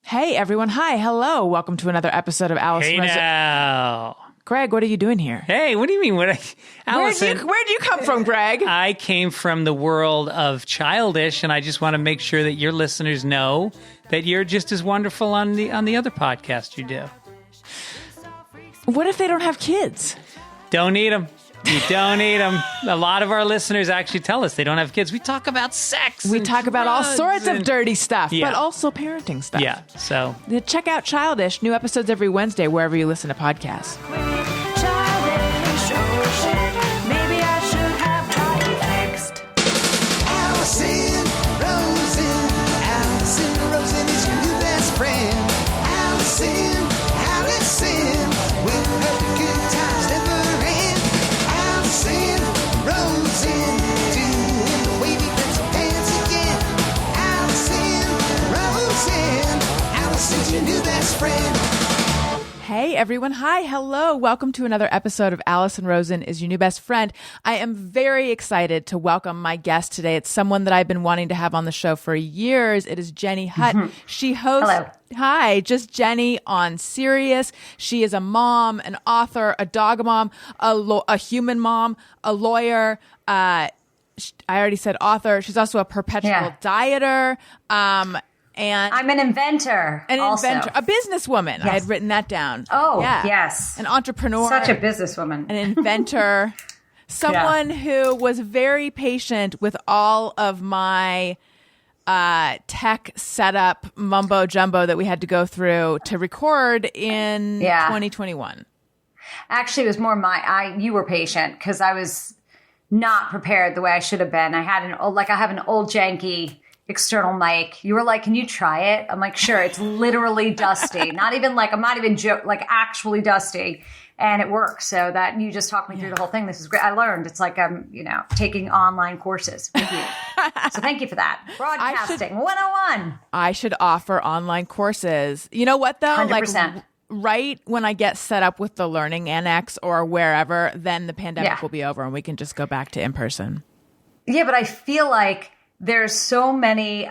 Hey, everyone. Hi. Hello. Welcome to another episode of Alice. Hey now. Greg, what are you doing here? Hey, what do you mean? Allison, Where'd you come from, Greg? I came from the world of Childish, and I just want to make sure that your listeners know that you're just as wonderful on the other podcast you do. What if they don't have kids? Don't need them. You don't need them. A lot of our listeners actually tell us they don't have kids. We talk about sex. We talk about all sorts of dirty stuff, Yeah. but also parenting stuff. Yeah, so. Check out Childish. New episodes every Wednesday, wherever you listen to podcasts. Maybe I should have got it fixed. Allison Rosen is your new best friend. Allison, we'll have the good times never end. Allison Rosen, doing the wavy pencil dance again. Allison's your new best friend. Hey, everyone. Hi. Hello. Welcome to another episode of Allison Rosen is your new best friend. I am very excited to welcome my guest today. It's someone that I've been wanting to have on the show for years. It is Jenny Hutt. She hosts... Hello. Hi, just Jenny on Sirius. She is a mom, an author, a dog mom, a human mom, a lawyer. I already said author. She's also a perpetual dieter. And I'm an inventor. a businesswoman. Yes. I had written that down. Oh, yes. An entrepreneur. Such a businesswoman. An inventor. Someone who was very patient with all of my tech setup mumbo jumbo that we had to go through to record in 2021. Actually, it was more you were patient because I was not prepared the way I should have been. I have an old janky external mic. You were like, can you try it? I'm like, sure. It's literally dusty. Actually dusty. And it works. So that you just talked me through the whole thing. This is great. I learned. It's like I'm, taking online courses with you. So thank you for that. Broadcasting 101. I should offer online courses. You know what though? 100%. Right when I get set up with the Learning Annex or wherever, then the pandemic will be over and we can just go back to in person. Yeah, but I feel like there's so many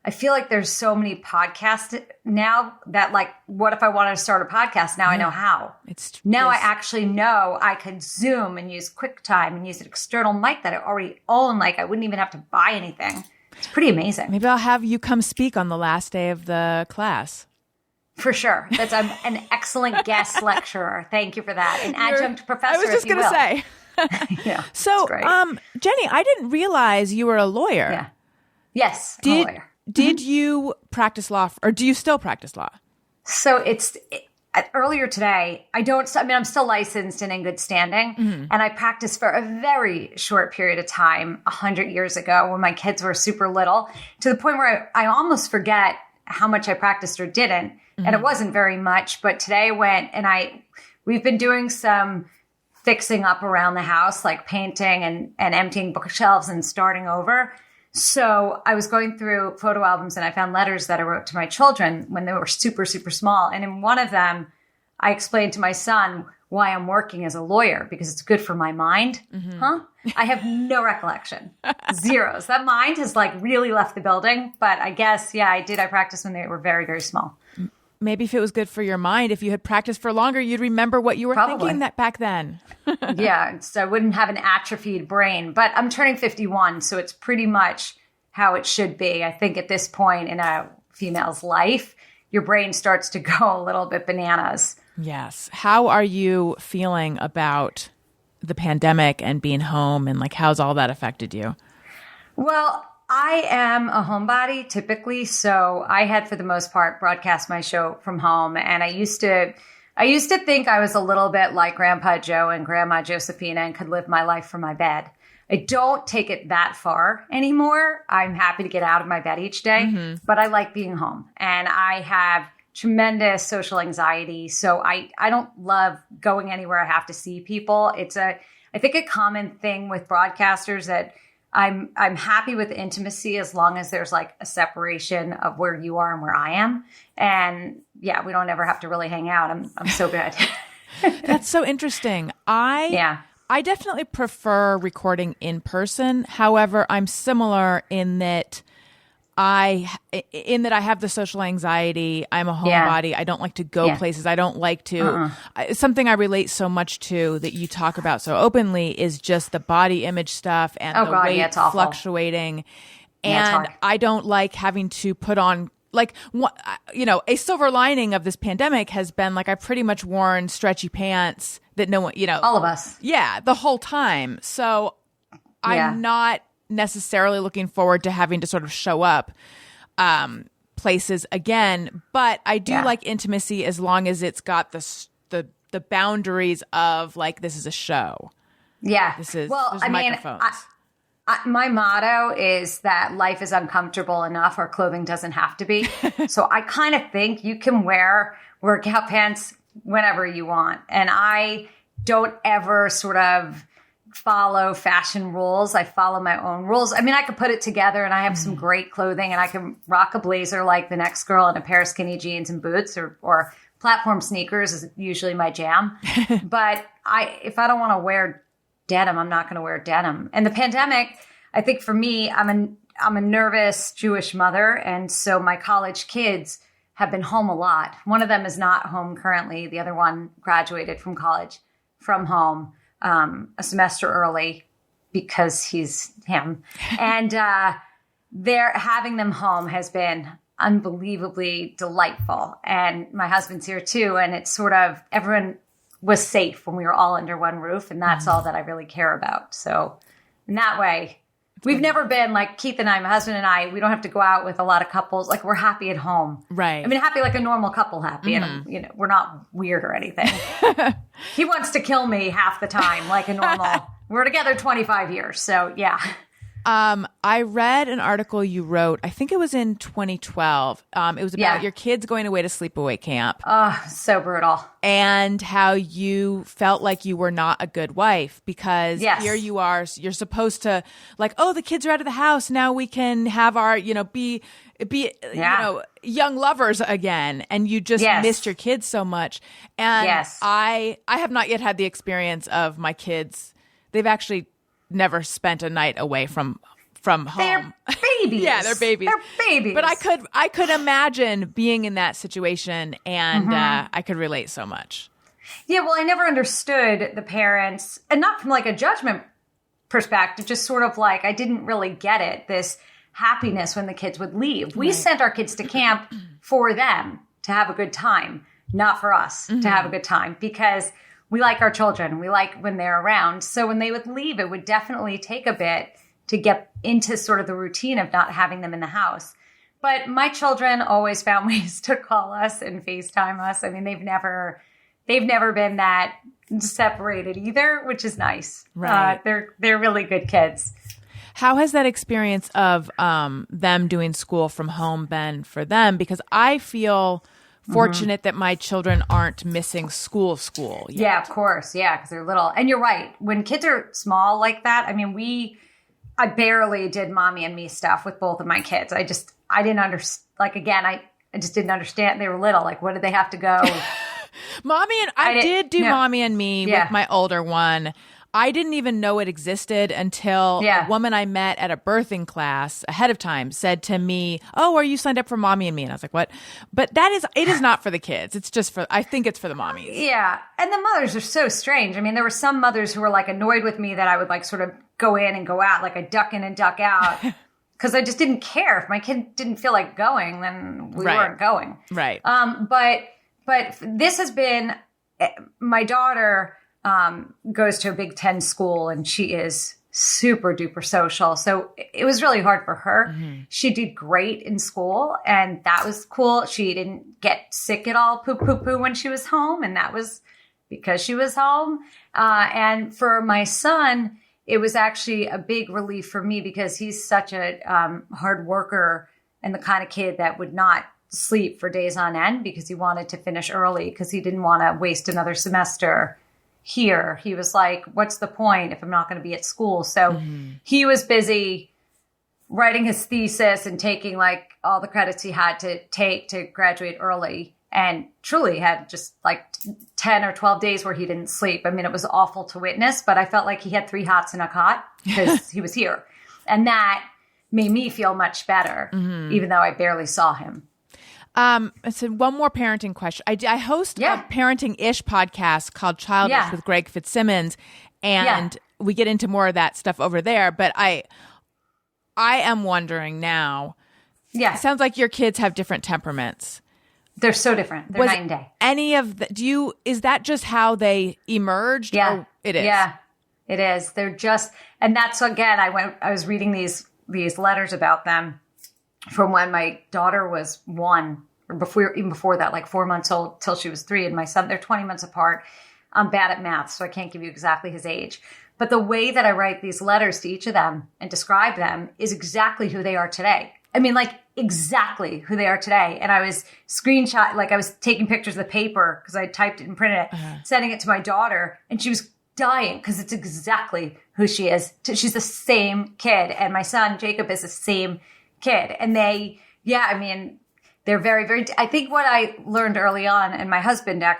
podcasts now that what if I wanted to start a podcast? Now I know how. I actually know I could Zoom and use QuickTime and use an external mic that I already own. I wouldn't even have to buy anything. It's pretty amazing. Maybe I'll have you come speak on the last day of the class. For sure. I'm an excellent guest lecturer. Thank you for that. An adjunct professor, I was just going to say. Yeah. So, Jenny, I didn't realize you were a lawyer. Yeah. Yes, I'm a lawyer. Did you practice law, or do you still practice law? So earlier today, I'm still licensed and in good standing. Mm-hmm. And I practiced for a very short period of time, 100 years ago when my kids were super little, to the point where I almost forget how much I practiced or didn't. Mm-hmm. And it wasn't very much. But today I went and we've been doing some fixing up around the house, like painting and emptying bookshelves and starting over. So I was going through photo albums and I found letters that I wrote to my children when they were super, super small. And in one of them, I explained to my son why I'm working as a lawyer, because it's good for my mind. Mm-hmm. Huh? I have no recollection. Zeros. That mind has really left the building. But I guess, I did. I practiced when they were very, very small. Maybe if it was good for your mind, if you had practiced for longer, you'd remember what you were thinking that back then. Yeah, so I wouldn't have an atrophied brain. But I'm turning 51, so it's pretty much how it should be. I think at this point in a female's life, your brain starts to go a little bit bananas. Yes. How are you feeling about the pandemic and being home, and how's all that affected you? Well, I am a homebody typically, so I had, for the most part, broadcast my show from home. And I used to think I was a little bit like Grandpa Joe and Grandma Josephina and could live my life from my bed. I don't take it that far anymore. I'm happy to get out of my bed each day, but I like being home. And I have tremendous social anxiety, so I don't love going anywhere I have to see people. It's I think a common thing with broadcasters that I'm happy with intimacy as long as there's a separation of where you are and where I am. And we don't ever have to really hang out. I'm so good. That's so interesting. I definitely prefer recording in person. However, I'm similar in that in that I have the social anxiety. I'm a homebody. I don't like to go places. I don't like to. Something I relate so much to that you talk about so openly is just the body image stuff and the weight fluctuating. And I don't like having to put on, like, a silver lining of this pandemic has been like I've pretty much worn stretchy pants that no one, all of us. Yeah, the whole time. So I'm not necessarily looking forward to having to sort of show up places again, but I do like intimacy as long as it's got the boundaries of like, this is a show. Yeah. There's microphones. My motto is that life is uncomfortable enough. Our clothing doesn't have to be. So I kind of think you can wear workout pants whenever you want. And I don't ever sort of follow fashion rules. I follow my own rules. I mean, I could put it together and I have some great clothing and I can rock a blazer like the next girl and a pair of skinny jeans and boots or platform sneakers is usually my jam. But if I don't want to wear denim, I'm not going to wear denim. And the pandemic, I think for me, I'm a nervous Jewish mother. And so my college kids have been home a lot. One of them is not home currently. The other one graduated from college from home a semester early because he's him. And having them home has been unbelievably delightful. And my husband's here too. And it's sort of everyone was safe when we were all under one roof. And that's all that I really care about. So in that way, we've never been like Keith and I, my husband and I, we don't have to go out with a lot of couples. Like we're happy at home. Right. I mean, happy like a normal couple happy. And, we're not weird or anything. He wants to kill me half the time, like a normal. We're together 25 years. So yeah. I read an article you wrote, I think it was in 2012. It was about your kids going away to sleepaway camp. Oh, so brutal. And how you felt like you were not a good wife because here you are, you're supposed to like, oh, the kids are out of the house. Now we can have our, be young lovers again. And you just missed your kids so much. And I have not yet had the experience of my kids. They've actually never spent a night away from home. They're babies. Yeah, they're babies. They're babies. But I could imagine being in that situation, and I could relate so much. Yeah, well, I never understood the parents, and not from like a judgment perspective, just sort of like I didn't really get it, this happiness when the kids would leave. We sent our kids to camp for them to have a good time, not for us to have a good time, because we like our children. We like when they're around. So when they would leave, it would definitely take a bit to get into sort of the routine of not having them in the house. But my children always found ways to call us and FaceTime us. I mean, they've never been that separated either, which is nice. Right. They're really good kids. How has that experience of them doing school from home been for them? Because I feel fortunate that my children aren't missing school yet. Yeah, of course. Yeah, because they're little. And you're right. When kids are small like that, I mean, I barely did mommy and me stuff with both of my kids. I didn't understand. Like, again, I just didn't understand. They were little. Like, what did they have to go? I did do mommy and me with my older one. I didn't even know it existed until a woman I met at a birthing class ahead of time said to me, "Oh, are you signed up for mommy and me?" And I was like, "What?" But it is not for the kids. It's just I think it's for the mommies. Yeah. And the mothers are so strange. I mean, there were some mothers who were like annoyed with me that I would like sort of go in and go out, like I duck in and duck out. Because I just didn't care. If my kid didn't feel like going, then we weren't going. Right. But this has been, my daughter goes to a Big Ten school and she is super duper social. So it was really hard for her. She did great in school and that was cool. She didn't get sick at all, poo when she was home. And that was because she was home. And for my son, it was actually a big relief for me because he's such a hard worker and the kind of kid that would not sleep for days on end because he wanted to finish early because he didn't want to waste another semester here. He was like, what's the point if I'm not going to be at school? So he was busy writing his thesis and taking like all the credits he had to take to graduate early, and truly had just like 10 or 12 days where he didn't sleep. I mean, it was awful to witness, but I felt like he had 3 hots in a cot because he was here. And that made me feel much better, even though I barely saw him. So one more parenting question. I host a parenting-ish podcast called Childish with Greg Fitzsimmons, and we get into more of that stuff over there. But I am wondering now. Yeah, it sounds like your kids have different temperaments. They're so different. They're night and day. Any of the, is that just how they emerged? Yeah, or it is. Yeah, it is. They're just, and that's again. I was reading these letters about them from when my daughter was 1, or even before that, like 4 months old till she was 3, and my son, they're 20 months apart. I'm bad at math, so I can't give you exactly his age. But the way that I write these letters to each of them and describe them is exactly who they are today. I mean, like exactly who they are today. And I was I was taking pictures of the paper because I typed it and printed it, sending it to my daughter, and she was dying because it's exactly who she is. She's the same kid. And my son, Jacob, is the same kid. And they're very, very, I think what I learned early on, and my husband, I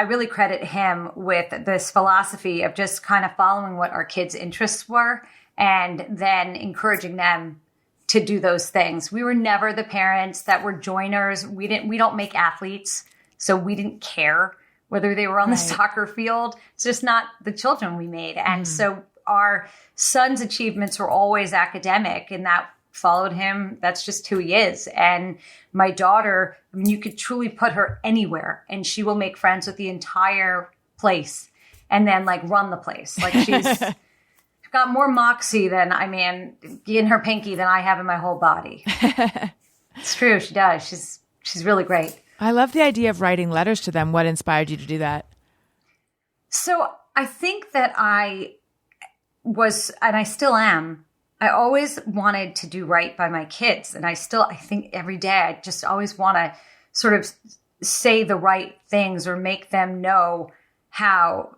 really credit him with this philosophy of just kind of following what our kids' interests were and then encouraging them to do those things. We were never the parents that were joiners. We don't make athletes, so we didn't care whether they were on the soccer field. It's just not the children we made. And so our son's achievements were always academic, and that followed him. That's just who he is. And my daughter, I mean, you could truly put her anywhere and she will make friends with the entire place and then like run the place. Like she's got more moxie in her pinky than I have in my whole body. It's true. She does. She's really great. I love the idea of writing letters to them. What inspired you to do that? So I think that I was, and I still am, I always wanted to do right by my kids. And I think every day I just always want to sort of say the right things or make them know how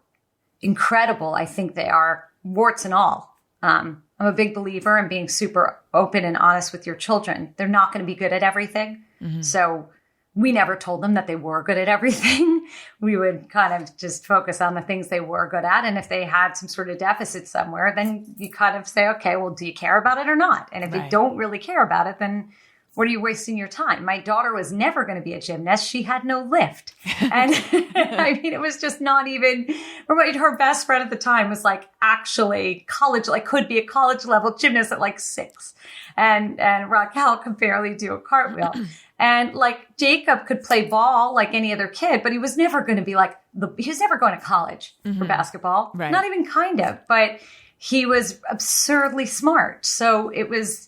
incredible I think they are, warts and all. I'm a big believer in being super open and honest with your children. They're not going to be good at everything. So we never told them that they were good at everything. We would kind of just focus on the things they were good at. And if they had some sort of deficit somewhere, then you kind of say, okay, well, do you care about it or not? And if you don't really care about it, then what are you wasting your time? My daughter was never going to be a gymnast. She had no lift. And I mean, it was just not even, her best friend at the time was like actually college, like could be a college level gymnast at like 6. And Raquel could barely do a cartwheel. And like Jacob could play ball like any other kid, but he was never going to be like he was never going to college for basketball. Right. Not even kind of, but he was absurdly smart. So it was,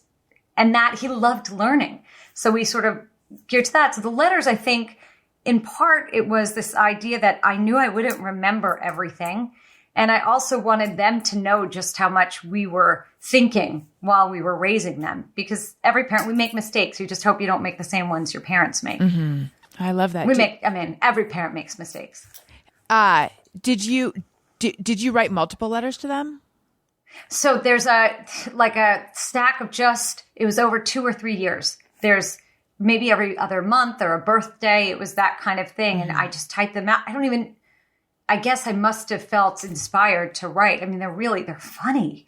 and that he loved learning. So we sort of geared to that. So the letters, I think in part, it was this idea that I knew I wouldn't remember everything. And I also wanted them to know just how much we were thinking while we were raising them. Because every parent, we make mistakes. You just hope you don't make the same ones your parents make. I love that. Every parent makes mistakes. Did you write multiple letters to them? So there's a stack of it was over 2 or 3 years. There's maybe every other month or a birthday. It was that kind of thing. And I just typed them out. I guess I must have felt inspired to write. I mean, they're funny.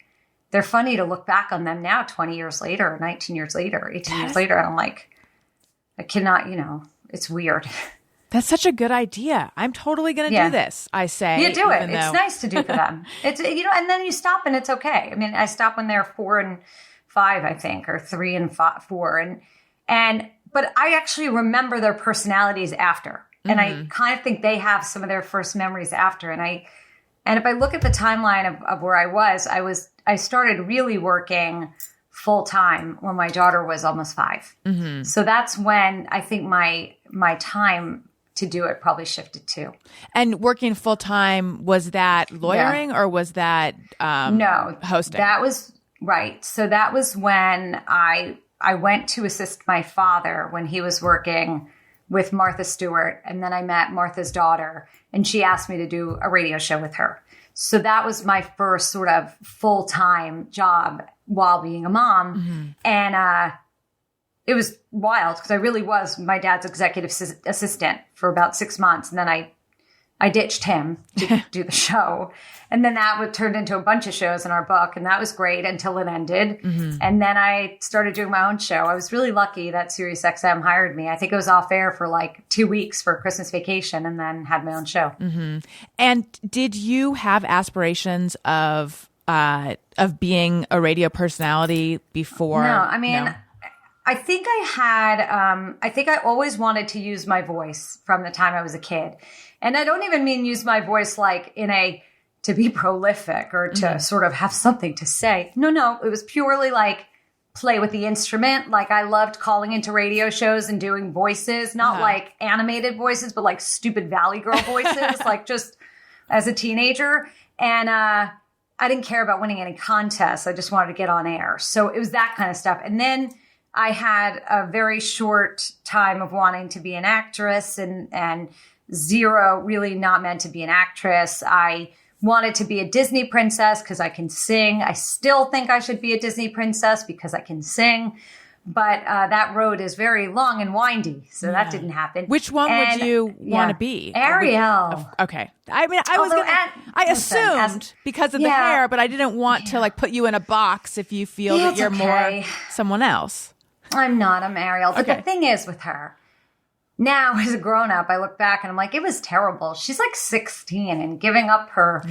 They're funny to look back on them now, 20 years later, 19 years later, 18 years later. And I'm like, I cannot, it's weird. That's such a good idea. I'm totally going to do this, I say. You do it. It's nice to do for them. It's, and then you stop and it's okay. I mean, I stop when they're 4 and 5, I think, or 3 and 4. But I actually remember their personalities after. And I kind of think they have some of their first memories after. And if I look at the timeline of where I started really working full time when my daughter was almost 5. So that's when I think my time to do it probably shifted too. And working full time, was that lawyering or was that no hosting? That was right. So that was when I went to assist my father when he was working with Martha Stewart. And then I met Martha's daughter and she asked me to do a radio show with her. So that was my first sort of full-time job while being a mom. And it was wild because I really was my dad's executive assistant for about 6 months. And then I I ditched him to do the show. And then that turned into a bunch of shows in our book. And that was great until it ended. And then I started doing my own show. I was really lucky that Sirius XM hired me. I think it was off air for like 2 weeks for Christmas vacation and then had my own show. And did you have aspirations of being a radio personality before? No, I mean, I think I think I always wanted to use my voice from the time I was a kid. And I don't even mean use my voice like to be prolific or to sort of have something to say. No, it was purely like play with the instrument. Like I loved calling into radio shows and doing voices, not like animated voices, but like stupid Valley Girl voices, like just as a teenager. And I didn't care about winning any contests. I just wanted to get on air. So it was that kind of stuff. And then I had a very short time of wanting to be an actress and zero really not meant to be an actress. I wanted to be a Disney princess because I can sing. I still think I should be a Disney princess because I can sing. But that road is very long and windy. So that didn't happen. Which one would you want to be? Ariel. Okay. I mean, I assumed because of the hair, but I didn't want to like put you in a box if you feel that you're more someone else. I'm not. I'm Ariel. But the thing is with her, now as a grown up, I look back and I'm like, it was terrible. She's like 16 and giving up her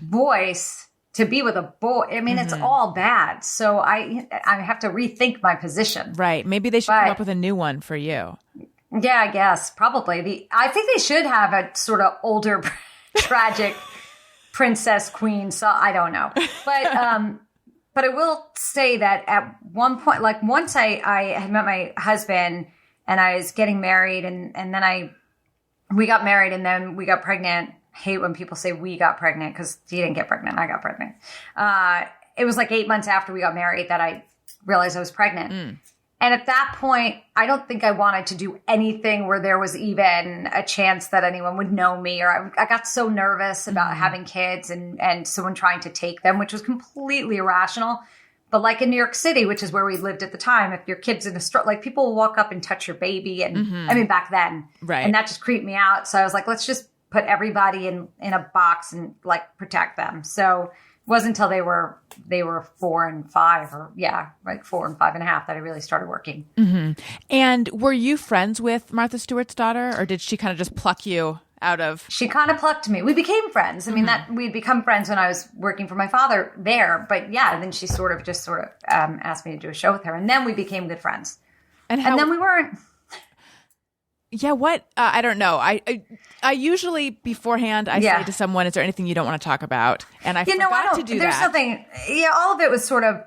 voice to be with a boy. I mean, it's all bad. So I have to rethink my position. Right. Maybe they should come up with a new one for you. Yeah, I guess. Probably. I think they should have a sort of older, tragic princess queen. So I don't know. But I will say that at one point, like once I had met my husband and I was getting married and then we got married and then we got pregnant. I hate when people say we got pregnant because he didn't get pregnant. I got pregnant. It was like 8 months after we got married that I realized I was pregnant. And at that point, I don't think I wanted to do anything where there was even a chance that anyone would know me. Or I got so nervous about having kids and someone trying to take them, which was completely irrational. But like in New York City, which is where we lived at the time, if your kid's in a stroller, like people will walk up and touch your baby. And I mean, back then. Right. And that just creeped me out. So I was like, let's just put everybody in a box and like protect them. So it wasn't until they were 4 and 5 or like 4 and 5 and a half that I really started working. And were you friends with Martha Stewart's daughter or did she kind of just pluck you out of? She kind of plucked me. We became friends. I mean, that we'd become friends when I was working for my father there. But then she sort of asked me to do a show with her. And then we became good friends. And then we weren't. Yeah, what? I don't know. I usually beforehand I say to someone, "Is there anything you don't want to talk about?" And I forgot to do there's that. Something. Yeah, all of it was sort of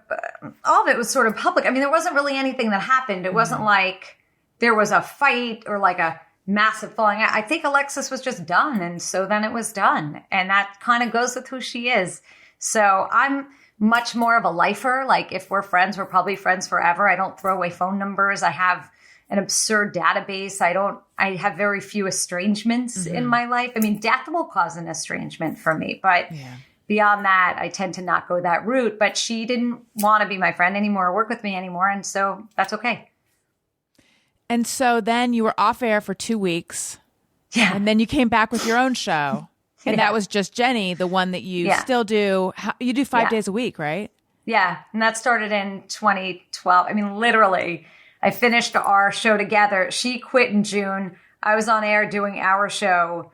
public. I mean, there wasn't really anything that happened. It wasn't like there was a fight or like a massive falling out. I think Alexis was just done, and so then it was done, and that kind of goes with who she is. So I'm much more of a lifer. Like if we're friends, we're probably friends forever. I don't throw away phone numbers. I have an absurd database. I have very few estrangements in my life. I mean, death will cause an estrangement for me, but beyond that, I tend to not go that route. But she didn't want to be my friend anymore or work with me anymore. And so that's okay. And so then you were off air for 2 weeks. Yeah. And then you came back with your own show. And that was Just Jenny, the one that you still do. You do 5 days a week, right? Yeah. And that started in 2012. I mean, literally, I finished our show together. She quit in June. I was on air doing our show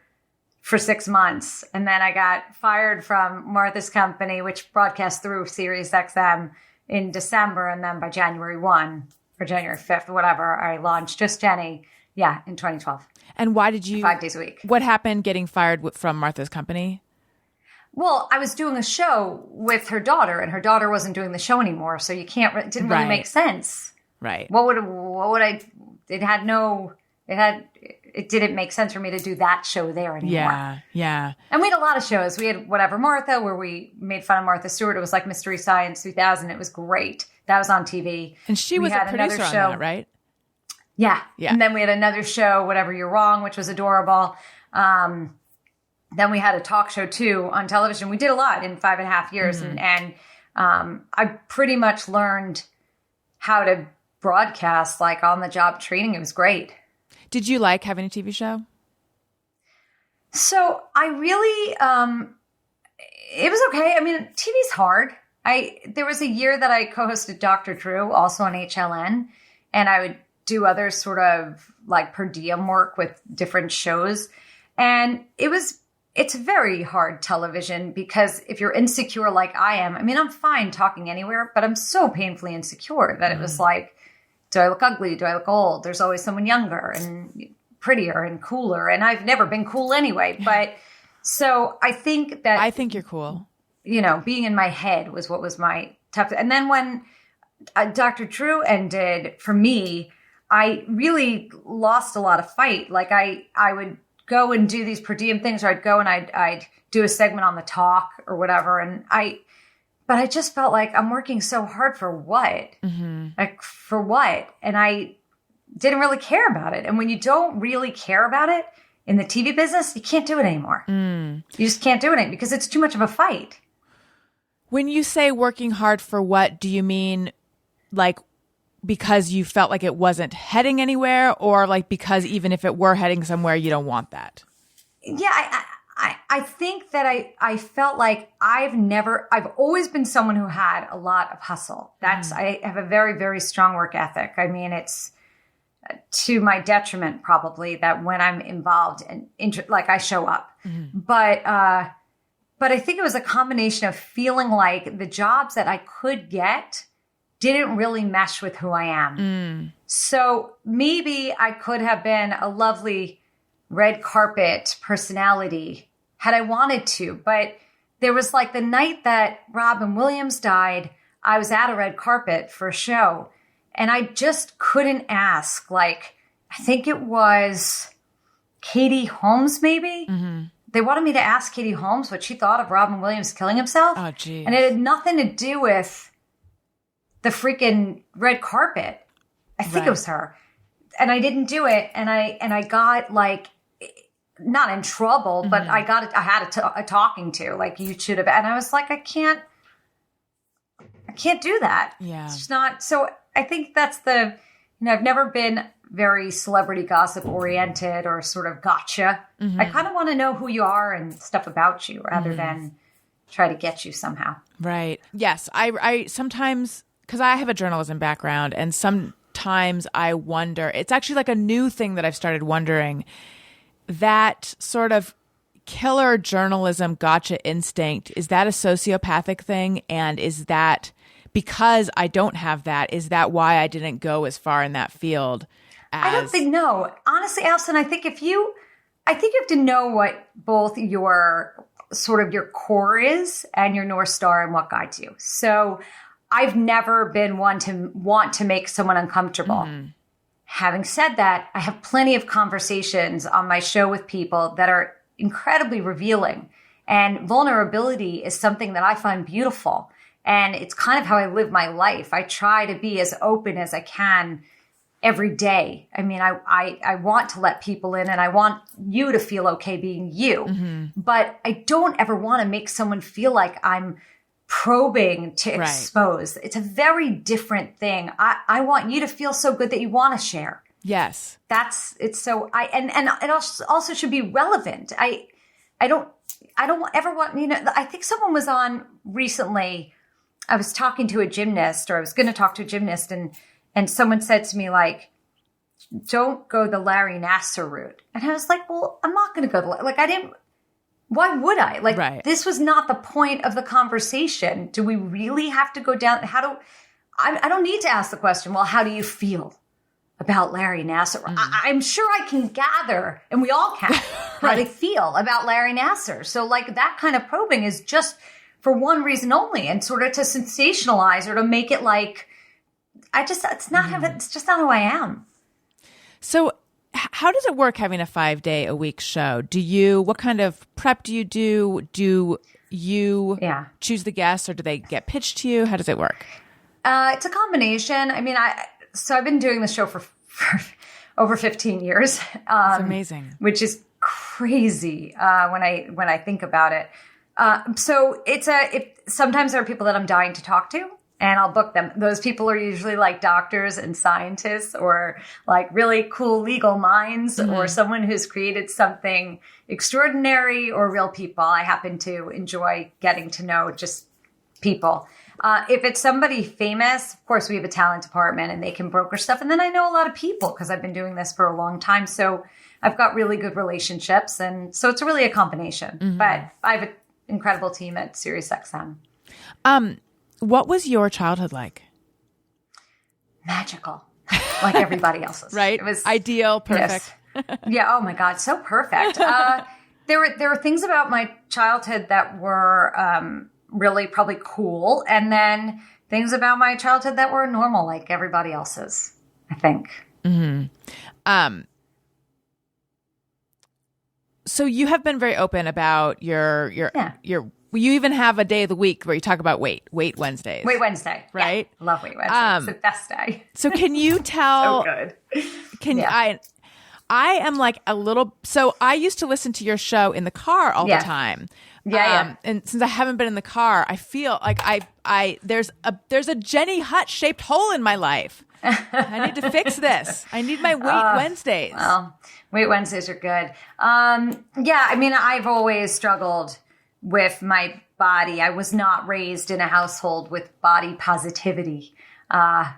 for 6 months. And then I got fired from Martha's company, which broadcast through Sirius XM in December. And then by January 1 or January 5th, whatever, I launched Just Jenny. Yeah, in 2012. And why did you? 5 days a week. What happened getting fired from Martha's company? Well, I was doing a show with her daughter, and her daughter wasn't doing the show anymore. So it didn't really make sense. Right. What would I? It didn't make sense for me to do that show there anymore. Yeah. And we had a lot of shows. We had Whatever Martha, where we made fun of Martha Stewart. It was like Mystery Science 3000. It was great. That was on TV. And she was a producer on that, right? Yeah. And then we had another show, Whatever You're Wrong, which was adorable. Then we had a talk show too on television. We did a lot in 5.5 years. And I pretty much learned how to broadcast, like on the job training. It was great. Did you like having a TV show? So I really, it was okay. I mean, TV's hard. There was a year that I co-hosted Dr. Drew, also on HLN, and I would do other sort of like per diem work with different shows. And it's very hard television because if you're insecure like I am, I mean, I'm fine talking anywhere, but I'm so painfully insecure that it was like, do I look ugly? Do I look old? There's always someone younger and prettier and cooler. And I've never been cool anyway. But so I think you're cool. Being in my head was what was my tough. And then when Dr. Drew ended, for me, I really lost a lot of fight. Like I would go and do these per diem things, or I'd go and I'd do a segment on the talk or whatever. But I just felt like I'm working so hard for what? Mm-hmm. Like for what? And I didn't really care about it. And when you don't really care about it in the TV business, you can't do it anymore. You just can't do it because it's too much of a fight. When you say working hard for what, do you mean like because you felt like it wasn't heading anywhere, or like because even if it were heading somewhere, you don't want that? Yeah, I think that I felt like I've always been someone who had a lot of hustle. I have a very, very strong work ethic. I mean, it's to my detriment probably that when I'm involved and like I show up, but I think it was a combination of feeling like the jobs that I could get didn't really mesh with who I am. So maybe I could have been a lovely red carpet personality had I wanted to. But there was like the night that Robin Williams died, I was at a red carpet for a show. And I just couldn't ask. Like, I think it was Katie Holmes, maybe. Mm-hmm. They wanted me to ask Katie Holmes what she thought of Robin Williams killing himself. Oh, geez. And it had nothing to do with the freaking red carpet. I think it was her. And I didn't do it. And I got like, not in trouble, but I had a talking to, like, you should have. And I was like, I can't do that. Yeah. It's just not. So I think that's I've never been very celebrity gossip oriented or sort of gotcha. I kind of want to know who you are and stuff about you rather than try to get you somehow. Right. Yes. I sometimes, because I have a journalism background, and sometimes I wonder, it's actually like a new thing that I've started wondering, that sort of killer journalism gotcha instinct, is that a sociopathic thing? And is that because I don't have that, is that why I didn't go as far in that field? I don't think, no. Honestly, Alison, I think you have to know what both your sort of your core is and your North Star and what guides you. So I've never been one to want to make someone uncomfortable. Having said that, I have plenty of conversations on my show with people that are incredibly revealing. And vulnerability is something that I find beautiful. And it's kind of how I live my life. I try to be as open as I can every day. I mean, I want to let people in, and I want you to feel okay being you. But I don't ever want to make someone feel like I'm probing to expose. It's a very different thing. I want you to feel so good that you want to share. Yes. It's so, and it also should be relevant. I don't ever want, I think someone was on recently, I was talking to a gymnast, or I was going to talk to a gymnast, and someone said to me, like, don't go the Larry Nassar route. And I was like, well, I'm not going to go why would I? Like, This was not the point of the conversation. Do we really have to go down? I don't need to ask the question, well, how do you feel about Larry Nassar? I'm sure I can gather, and we all can, how they feel about Larry Nassar. So like that kind of probing is just for one reason only, and sort of to sensationalize or to make it like, it's just not who I am. So how does it work having a 5-day-a-week show? What kind of prep do you do? Do you choose the guests, or do they get pitched to you? How does it work? It's a combination. I mean, I've been doing the show for over 15 years. That's amazing. Which is crazy when I think about it. So sometimes there are people that I'm dying to talk to, and I'll book them. Those people are usually like doctors and scientists or like really cool legal minds or someone who's created something extraordinary or real people. I happen to enjoy getting to know just people. If it's somebody famous, of course, we have a talent department and they can broker stuff. And then I know a lot of people because I've been doing this for a long time. So I've got really good relationships. And so it's really a combination. But I have an incredible team at Sirius XM. What was your childhood like? Magical, like everybody else's. Right? It was ideal, perfect. Yes. Yeah. Oh my God, so perfect. There were things about my childhood that were really probably cool, and then things about my childhood that were normal, like everybody else's, I think. So you have been very open about your. You even have a day of the week where you talk about Weight Wednesdays. Weight Wednesday. Right? Yeah, love Weight Wednesday. It's the best day. So can you tell? So good. I am like a little. So I used to listen to your show in the car all the time. And since I haven't been in the car, I feel like there's a Jenny Hutt shaped hole in my life. I need to fix this. I need my Weight Wednesdays. Well, Weight Wednesdays are good. I mean, I've always struggled with my body. I was not raised in a household with body positivity,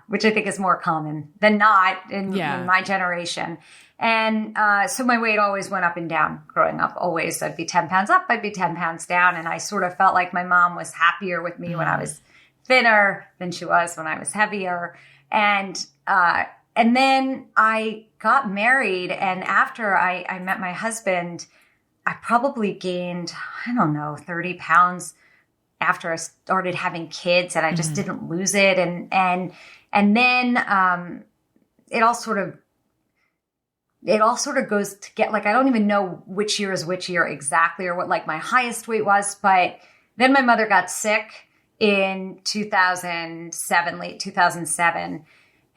which I think is more common than not in my generation. And so my weight always went up and down growing up. Always. I'd be 10 pounds up, I'd be 10 pounds down. And I sort of felt like my mom was happier with me when I was thinner than she was when I was heavier. And then I got married. And after I met my husband, I probably gained, 30 pounds after I started having kids, and I just didn't lose it. And then it all sort of goes to get like, I don't even know which year is which year exactly or what like my highest weight was. But then my mother got sick in 2007, late 2007,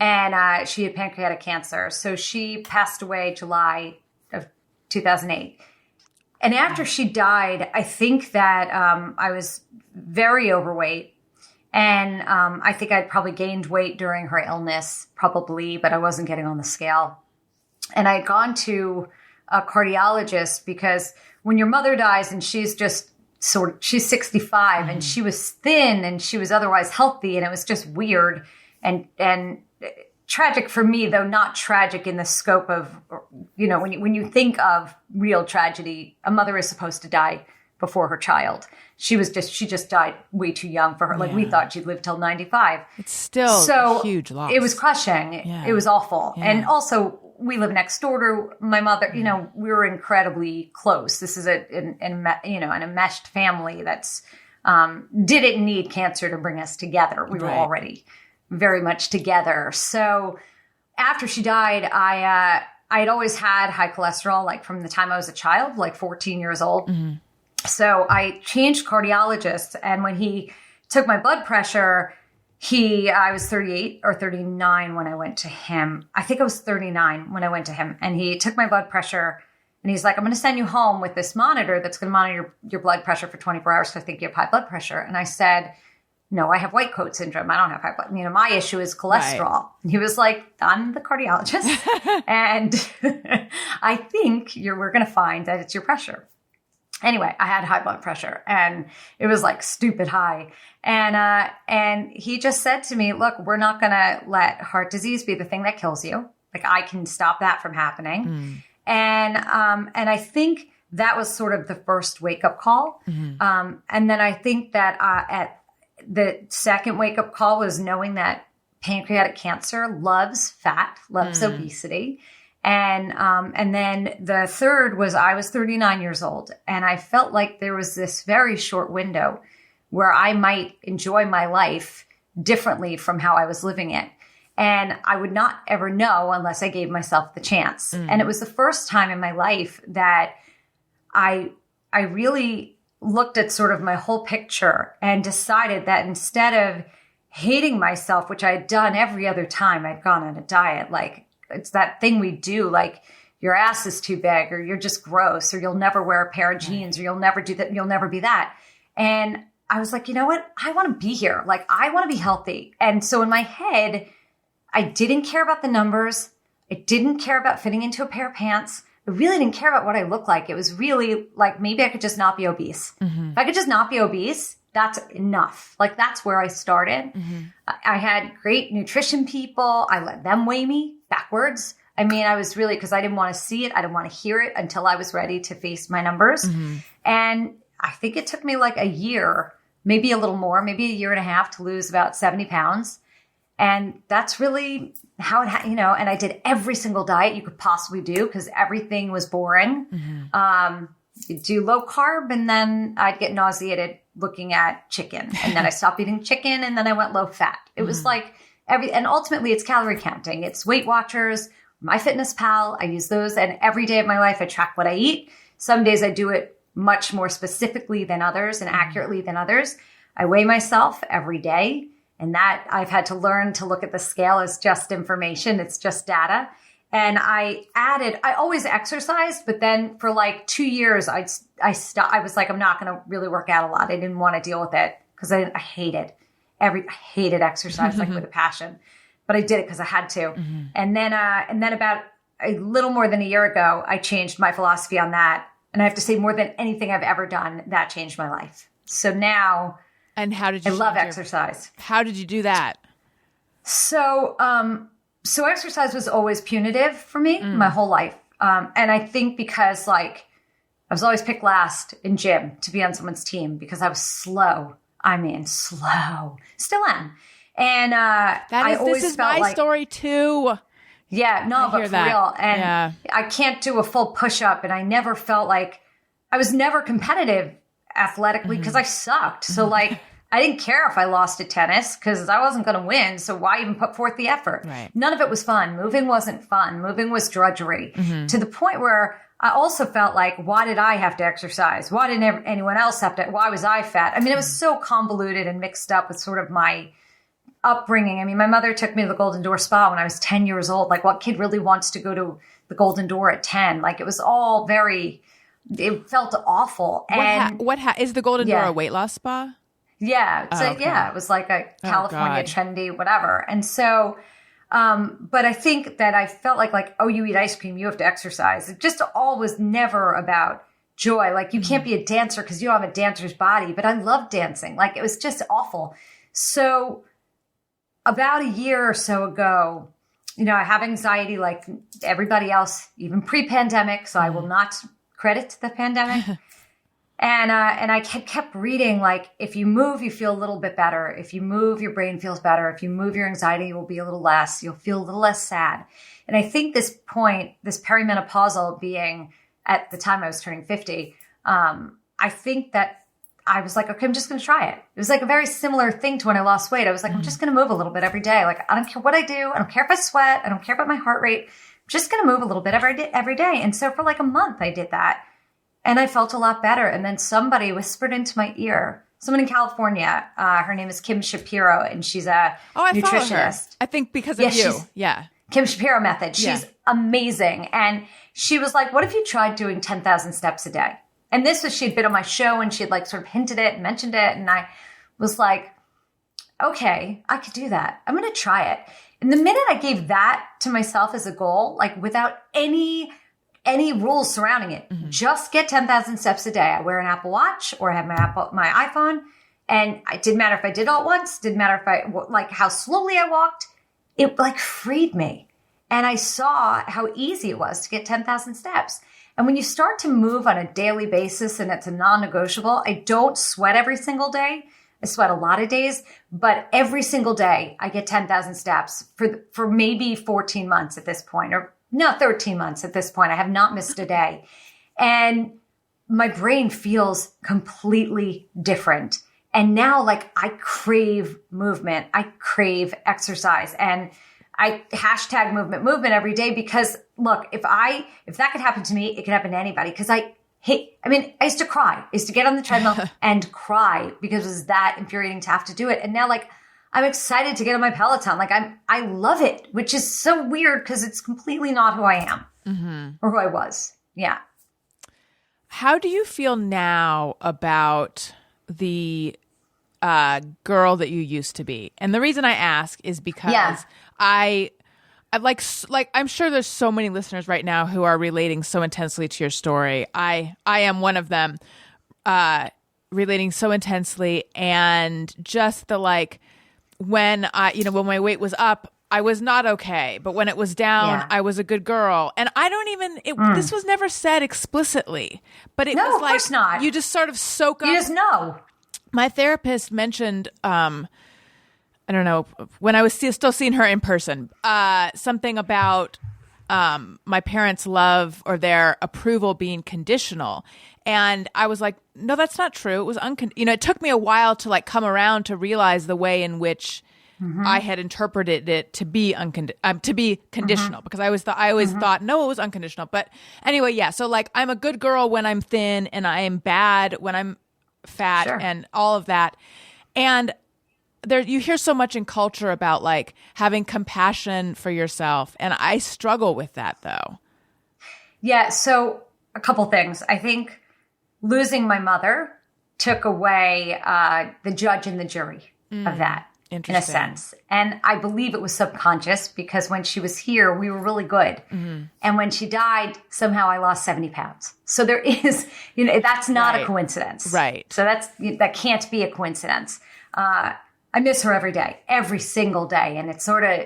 and she had pancreatic cancer. So she passed away July of 2008. And after she died, I think that I was very overweight. And I think I'd probably gained weight during her illness, probably, but I wasn't getting on the scale. And I had gone to a cardiologist because when your mother dies and she's just she's 65 and she was thin and she was otherwise healthy, and it was just weird and tragic for me, though not tragic in the scope of, when you think of real tragedy, a mother is supposed to die before her child. She just died way too young for her. Like we thought she'd live till 95. It's still a huge loss. It was crushing. Yeah. It was awful. Yeah. And also we live next door to my mother. We were incredibly close. This is an enmeshed family that's didn't need cancer to bring us together. We were already very much together. So after she died, I had always had high cholesterol, like from the time I was a child, like 14 years old. So I changed cardiologists, and when he took my blood pressure, I was 38 or 39 when I went to him. I think I was 39 when I went to him, and he took my blood pressure, and he's like, I'm going to send you home with this monitor that's going to monitor your blood pressure for 24 hours because I think you have high blood pressure. And I said, no, I have white coat syndrome. I don't have high blood. My issue is cholesterol. Right. And he was like, I'm the cardiologist. And I think we're going to find that it's your pressure. Anyway, I had high blood pressure and it was like stupid high. And he just said to me, look, we're not going to let heart disease be the thing that kills you. Like I can stop that from happening. And I think that was sort of the first wake up call. And then I think that, at the second wake up call was knowing that pancreatic cancer loves fat, loves obesity. And then the third was I was 39 years old, and I felt like there was this very short window where I might enjoy my life differently from how I was living it. And I would not ever know unless I gave myself the chance. And it was the first time in my life that I really looked at sort of my whole picture and decided that instead of hating myself, which I had done every other time I'd gone on a diet, like it's that thing we do, like your ass is too big, or you're just gross, or you'll never wear a pair of jeans, or you'll never do that, you'll never be that. And I was like, you know what? I want to be here. Like, I want to be healthy. And so in my head, I didn't care about the numbers. I didn't care about fitting into a pair of pants. I really didn't care about what I looked like. It was really like, maybe I could just not be obese. If I could just not be obese, that's enough. Like, that's where I started. I had great nutrition people. I let them weigh me backwards. I mean, I was really, because I didn't want to see it. I didn't want to hear it until I was ready to face my numbers. And I think it took me like a year, maybe a little more, maybe a year and a half to lose about 70 pounds. And that's really how it, and I did every single diet you could possibly do because everything was boring. You'd do low carb, and then I'd get nauseated looking at chicken. And then I stopped eating chicken, and then I went low fat. It was like and ultimately it's calorie counting. It's Weight Watchers, MyFitnessPal. I use those. And every day of my life, I track what I eat. Some days I do it much more specifically than others and accurately than others. I weigh myself every day. And that I've had to learn to look at the scale as just information. It's just data. And I always exercised, but then for like 2 years, I stopped. I was like, I'm not going to really work out a lot. I didn't want to deal with it because I hated exercise like with a passion, but I did it because I had to. And then about a little more than a year ago, I changed my philosophy on that. And I have to say, more than anything I've ever done, that changed my life. So now, and how did you? I love exercise. How did you do that? So exercise was always punitive for me my whole life. And I think because like I was always picked last in gym to be on someone's team because I was slow. I mean, slow. Still am. And this is my story too. Yeah, no, but for that. real. And I can't do a full push-up. And I never felt like I was never competitive athletically because I sucked. So like, I didn't care if I lost at tennis because I wasn't going to win. So why even put forth the effort? Right. None of it was fun. Moving wasn't fun. Moving was drudgery to the point where I also felt like, why did I have to exercise? Why didn't anyone else have to? Why was I fat? I mean, it was so convoluted and mixed up with sort of my upbringing. I mean, my mother took me to the Golden Door Spa when I was 10 years old. Like, what kid really wants to go to the Golden Door at 10? Like, it was all it felt awful. And is the Golden Door a weight loss spa? Yeah. So it was like a California trendy, whatever. And so, but I think that I felt like, oh, you eat ice cream, you have to exercise. It just all was never about joy. Like, you can't be a dancer because you don't have a dancer's body, but I love dancing. Like, it was just awful. So about a year or so ago, I have anxiety like everybody else, even pre-pandemic. So I will not credit the pandemic. And I kept reading, like, if you move, you feel a little bit better. If you move, your brain feels better. If you move, your anxiety will be a little less. You'll feel a little less sad. And I think this perimenopausal being at the time I was turning 50, I think that I was like, okay, I'm just going to try it. It was like a very similar thing to when I lost weight. I was like, I'm just going to move a little bit every day. Like, I don't care what I do. I don't care if I sweat. I don't care about my heart rate. I'm just going to move a little bit every day. And so for like a month, I did that. And I felt a lot better. And then somebody whispered into my ear, someone in California, her name is Kim Shapiro, and she's a nutritionist. Follow her. I think because of you. Yeah. Kim Shapiro method. She's amazing. And she was like, what if you tried doing 10,000 steps a day? And she'd been on my show and she'd like sort of hinted it and mentioned it. And I was like, okay, I could do that. I'm going to try it. And the minute I gave that to myself as a goal, like without any rules surrounding it, just get 10,000 steps a day. I wear an Apple Watch or I have my iPhone. And it didn't matter if I did all at once. Didn't matter if like how slowly I walked. It like freed me. And I saw how easy it was to get 10,000 steps. And when you start to move on a daily basis and it's a non-negotiable, I don't sweat every single day. I sweat a lot of days, but every single day I get 10,000 steps for maybe 14 months at this point, or no, 13 months at this point. I have not missed a day. And my brain feels completely different. And now like I crave movement. I crave exercise, and I hashtag movement every day because look, if that could happen to me, it could happen to anybody. Because I used to cry. I used to get on the treadmill and cry because it was that infuriating to have to do it. And now like I'm excited to get on my Peloton. Like I love it, which is so weird because it's completely not who I am or who I was. Yeah. How do you feel now about the girl that you used to be? And the reason I ask is because Yeah. I like I'm sure there's so many listeners right now who are relating so intensely to your story. I am one of them, relating so intensely, and just the like when when my weight was up, I was not okay, but when it was down, Yeah. I was a good girl. And I don't even this was never said explicitly, but it No, was of like course not. you just sort of soak up. You just know. My therapist mentioned, I don't know, when I was still seeing her in person, something about my parents' love or their approval being conditional. And I was like, no, that's not true. It was it took me a while to like come around to realize the way in which I had interpreted it to be conditional, because I always thought, no, it was unconditional. But anyway, yeah. So like, I'm a good girl when I'm thin, and I am bad when I'm fat, Sure. and all of that. And there, you hear so much in culture about like having compassion for yourself, and I struggle with that though. Yeah. So a couple things. I think losing my mother took away the judge and the jury of that, in a Interesting. sense. And I believe it was subconscious, because when she was here, we were really good. And when she died, somehow I lost 70 pounds. So there is, that's not a Right. coincidence. Right. So that can't be a coincidence. I miss her every day, every single day. And it's sort of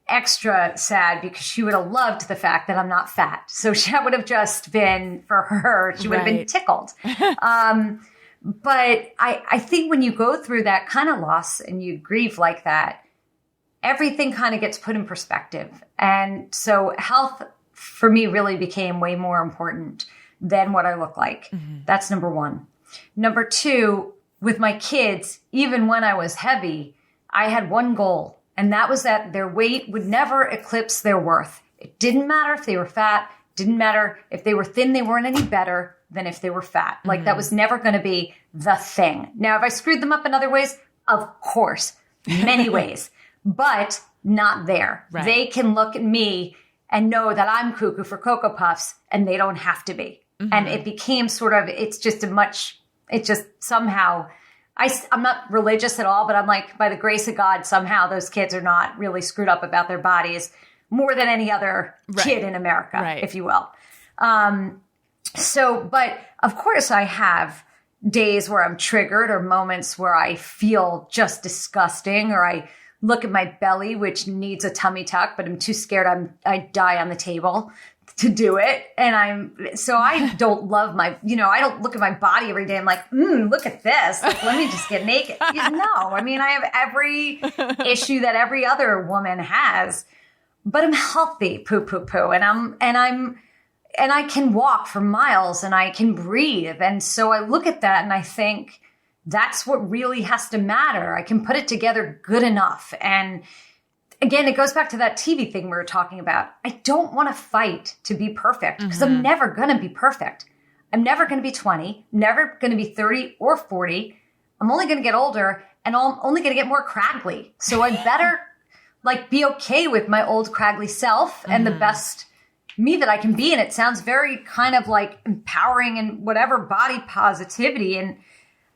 extra sad because she would have loved the fact that I'm not fat. So that would have just been, for her, she would have been Right. tickled. But I think when you go through that kind of loss and you grieve like that, everything kind of gets put in perspective. And so health for me really became way more important than what I look like. That's number one. Number two, with my kids, even when I was heavy, I had one goal, and that was that their weight would never eclipse their worth. It didn't matter if they were fat, didn't matter if they were thin, they weren't any better than if they were fat. Like that was never going to be the thing. Now, have I screwed them up in other ways? Of course, many ways, but not there. Right. They can look at me and know that I'm cuckoo for Cocoa Puffs, and they don't have to be. And it became sort of, it's just somehow, I'm not religious at all, but I'm like, by the grace of God, somehow those kids are not really screwed up about their bodies more than any other kid in America, Right. if you will. But of course I have days where I'm triggered, or moments where I feel just disgusting, or I look at my belly, which needs a tummy tuck, but I'm too scared I die on the table to do it. And I don't love I don't look at my body every day. I'm like, look at this. Like, let me just get naked. No, I mean, I have every issue that every other woman has, but I'm healthy, and I can walk for miles, and I can breathe. And so I look at that and I think that's what really has to matter. I can put it together good enough. And again, it goes back to that TV thing we were talking about. I don't want to fight to be perfect, because I'm never going to be perfect. I'm never going to be 20, never going to be 30 or 40. I'm only going to get older, and I'm only going to get more craggly. So I better be okay with my old craggly self and the best me that I can be. And it sounds very kind of like empowering and whatever, body positivity and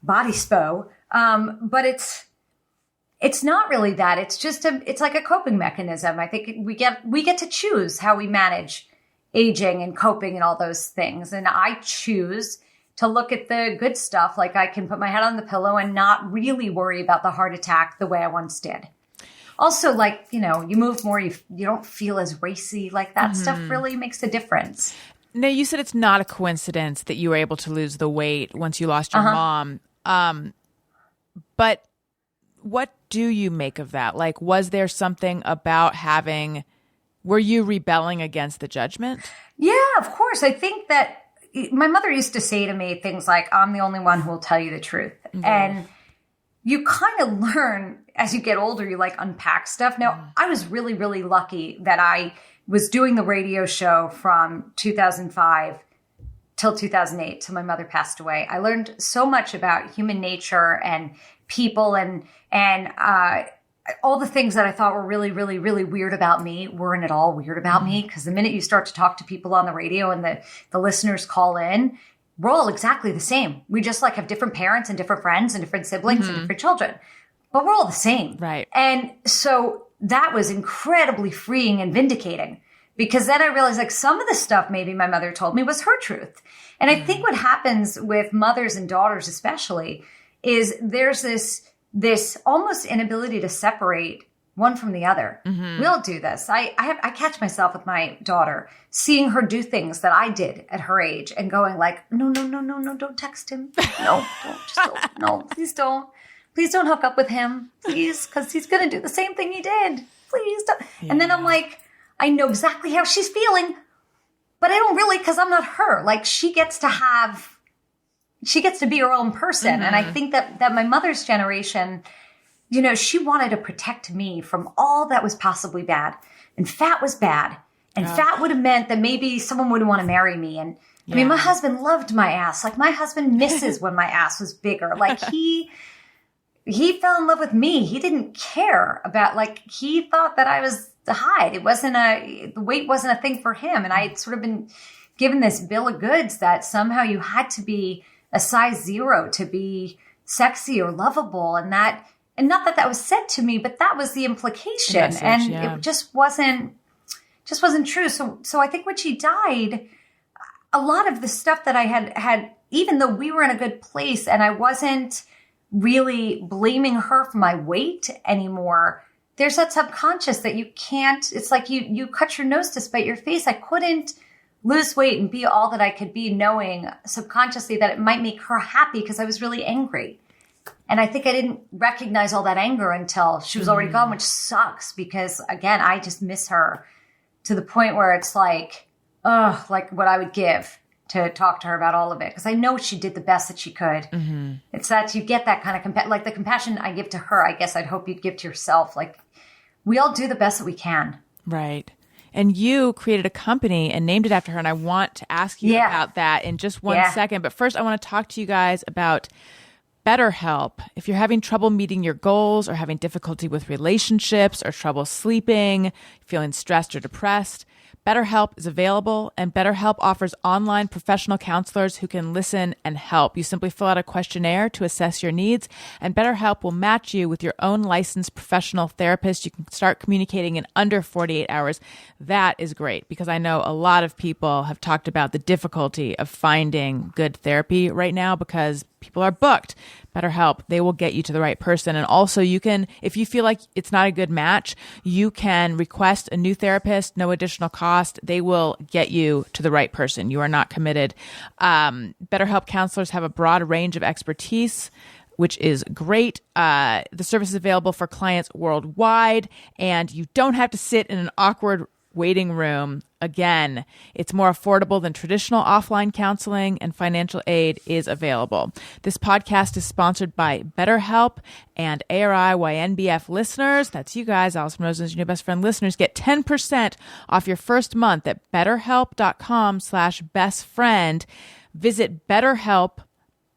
body spo. But it's not really that. It's just it's like a coping mechanism. I think we get to choose how we manage aging and coping and all those things. And I choose to look at the good stuff. Like, I can put my head on the pillow and not really worry about the heart attack the way I once did. Also, you move more, you don't feel as racy. Like, that stuff really makes a difference. Now, you said it's not a coincidence that you were able to lose the weight once you lost your mom. But what do you make of that? Like, was there something about were you rebelling against the judgment? Yeah, of course. I think that my mother used to say to me things like, I'm the only one who will tell you the truth. And you kind of learn as you get older, you unpack stuff. Now, I was really, really lucky that I was doing the radio show from 2005 till 2008, till my mother passed away. I learned so much about human nature and people, and all the things that I thought were really, really, really weird about me weren't at all weird about me. Because the minute you start to talk to people on the radio and the listeners call in, we're all exactly the same. We just like have different parents and different friends and different siblings and different children, but we're all the same. Right. And so that was incredibly freeing and vindicating, because then I realized like some of the stuff maybe my mother told me was her truth. And I think what happens with mothers and daughters especially is there's this almost inability to separate one from the other. We all do this. I catch myself with my daughter, seeing her do things that I did at her age and going like, no, don't text him. No, please don't. Please don't hook up with him, please, because he's going to do the same thing he did. Please don't. Yeah. And then I'm like, I know exactly how she's feeling, but I don't really, because I'm not her. Like she gets to be her own person. And I think that my mother's generation, you know, she wanted to protect me from all that was possibly bad. And fat was bad. And fat would have meant that maybe someone would want to marry me. And I mean, my husband loved my ass. Like my husband misses when my ass was bigger. Like he fell in love with me. He didn't care about, like, he thought that I was the hide. The weight wasn't a thing for him. And I had sort of been given this bill of goods that somehow you had to be a size 0 to be sexy or lovable. And not that was said to me, but that was the implication. Message, it just wasn't true. So I think when she died, a lot of the stuff that I had, even though we were in a good place and I wasn't really blaming her for my weight anymore, there's that subconscious that you can't, it's like you cut your nose to spite your face. I couldn't lose weight and be all that I could be, knowing subconsciously that it might make her happy because I was really angry. And I think I didn't recognize all that anger until she was already gone, which sucks because, again, I just miss her to the point where it's like, like what I would give to talk to her about all of it. Because I know she did the best that she could. It's that you get that kind of like the compassion I give to her, I guess I'd hope you'd give to yourself. Like, we all do the best that we can. Right. And you created a company and named it after her. And I want to ask you about that in just one second. But first, I want to talk to you guys about BetterHelp. If you're having trouble meeting your goals or having difficulty with relationships or trouble sleeping, feeling stressed or depressed, BetterHelp is available, and BetterHelp offers online professional counselors who can listen and help. You simply fill out a questionnaire to assess your needs, and BetterHelp will match you with your own licensed professional therapist. You can start communicating in under 48 hours. That is great, because I know a lot of people have talked about the difficulty of finding good therapy right now because people are booked. BetterHelp, they will get you to the right person. And also you can, if you feel like it's not a good match, you can request a new therapist, no additional cost. They will get you to the right person. You are not committed. BetterHelp counselors have a broad range of expertise, which is great. The service is available for clients worldwide, and you don't have to sit in an awkward waiting room. Again, it's more affordable than traditional offline counseling, and financial aid is available. This podcast is sponsored by BetterHelp, and ARIYNBF listeners, that's you guys, Allison Rosen's your new best friend listeners, get 10% off your first month at betterhelp.com/bestfriend. Visit BetterHelp.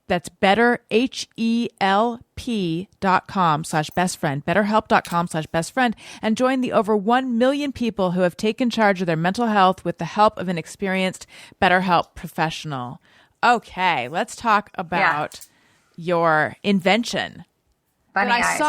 That's betterhelp.com/bestfriend, betterhelp.com/bestfriend, and join the over 1 million people who have taken charge of their mental health with the help of an experienced BetterHelp professional. Okay, let's talk about your invention. BunnyEyez.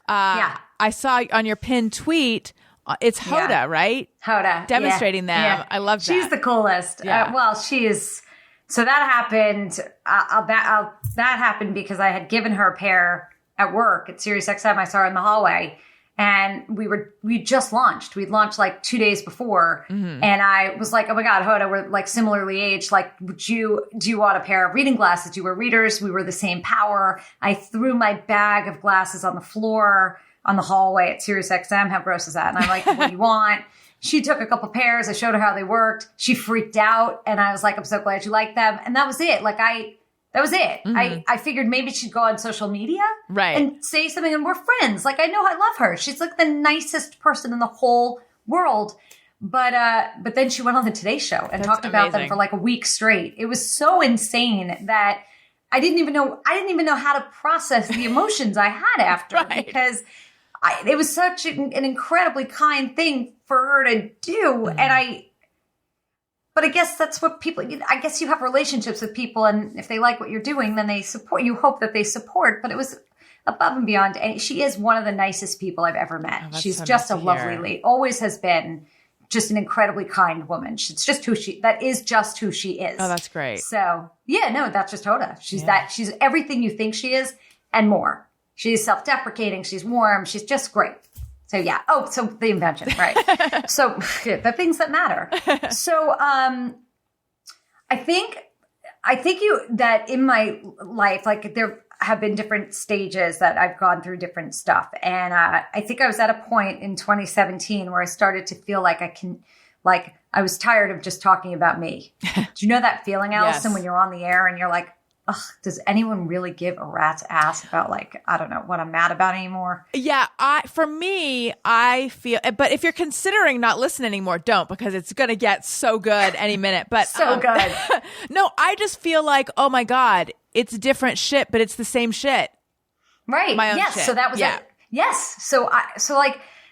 I saw on your pinned tweet, it's Hoda, right? Hoda. Demonstrating them. Yeah. I love that. She's the coolest. Yeah. Well, she is... So that happened. That happened because I had given her a pair at work at Sirius XM. I saw her in the hallway, and we just launched. We'd launched like 2 days before, and I was like, "Oh my God, Hoda, we're like similarly aged. Like, do you want a pair of reading glasses? You were readers. We were the same power." I threw my bag of glasses on the floor on the hallway at Sirius XM. How gross is that? And I'm like, "What do you want?" She took a couple pairs. I showed her how they worked. She freaked out. And I was like, I'm so glad you like them. And that was it. That was it. I figured maybe she'd go on social media and say something, and we're friends. Like, I know I love her. She's like the nicest person in the whole world. But then she went on the Today Show and talked about them for like a week straight. It was so insane that I didn't even know how to process the emotions I had after because it was such an incredibly kind thing for her to do. But but I guess that's what people, I guess you have relationships with people, and if they like what you're doing, then they support, you hope that they support, but it was above and beyond. And she is one of the nicest people I've ever met. She's so just nice a to lovely hear. lady, always has been just an incredibly kind woman. She's just that is just who she is. Oh, that's great. So yeah, no, that's just Hoda. She's Yeah. she's everything you think she is and more. She's self-deprecating. She's warm. She's just great. So yeah. Oh, so the invention, right? So the things that matter. So I think that in my life, like there have been different stages that I've gone through different stuff. And I think I was at a point in 2017 where I started to feel like I was tired of just talking about me. Do you know that feeling, Allison, Yes. when you're on the air and you're like, ugh, does anyone really give a rat's ass about I don't know what I'm mad about anymore? Yeah, for me, I feel, but if you're considering not listening anymore, don't, because it's going to get so good any minute. But So good. No, I just feel like, oh my God, it's different shit, but it's the same shit. Right. My own yes. shit. So that was Yeah. it. Yes. So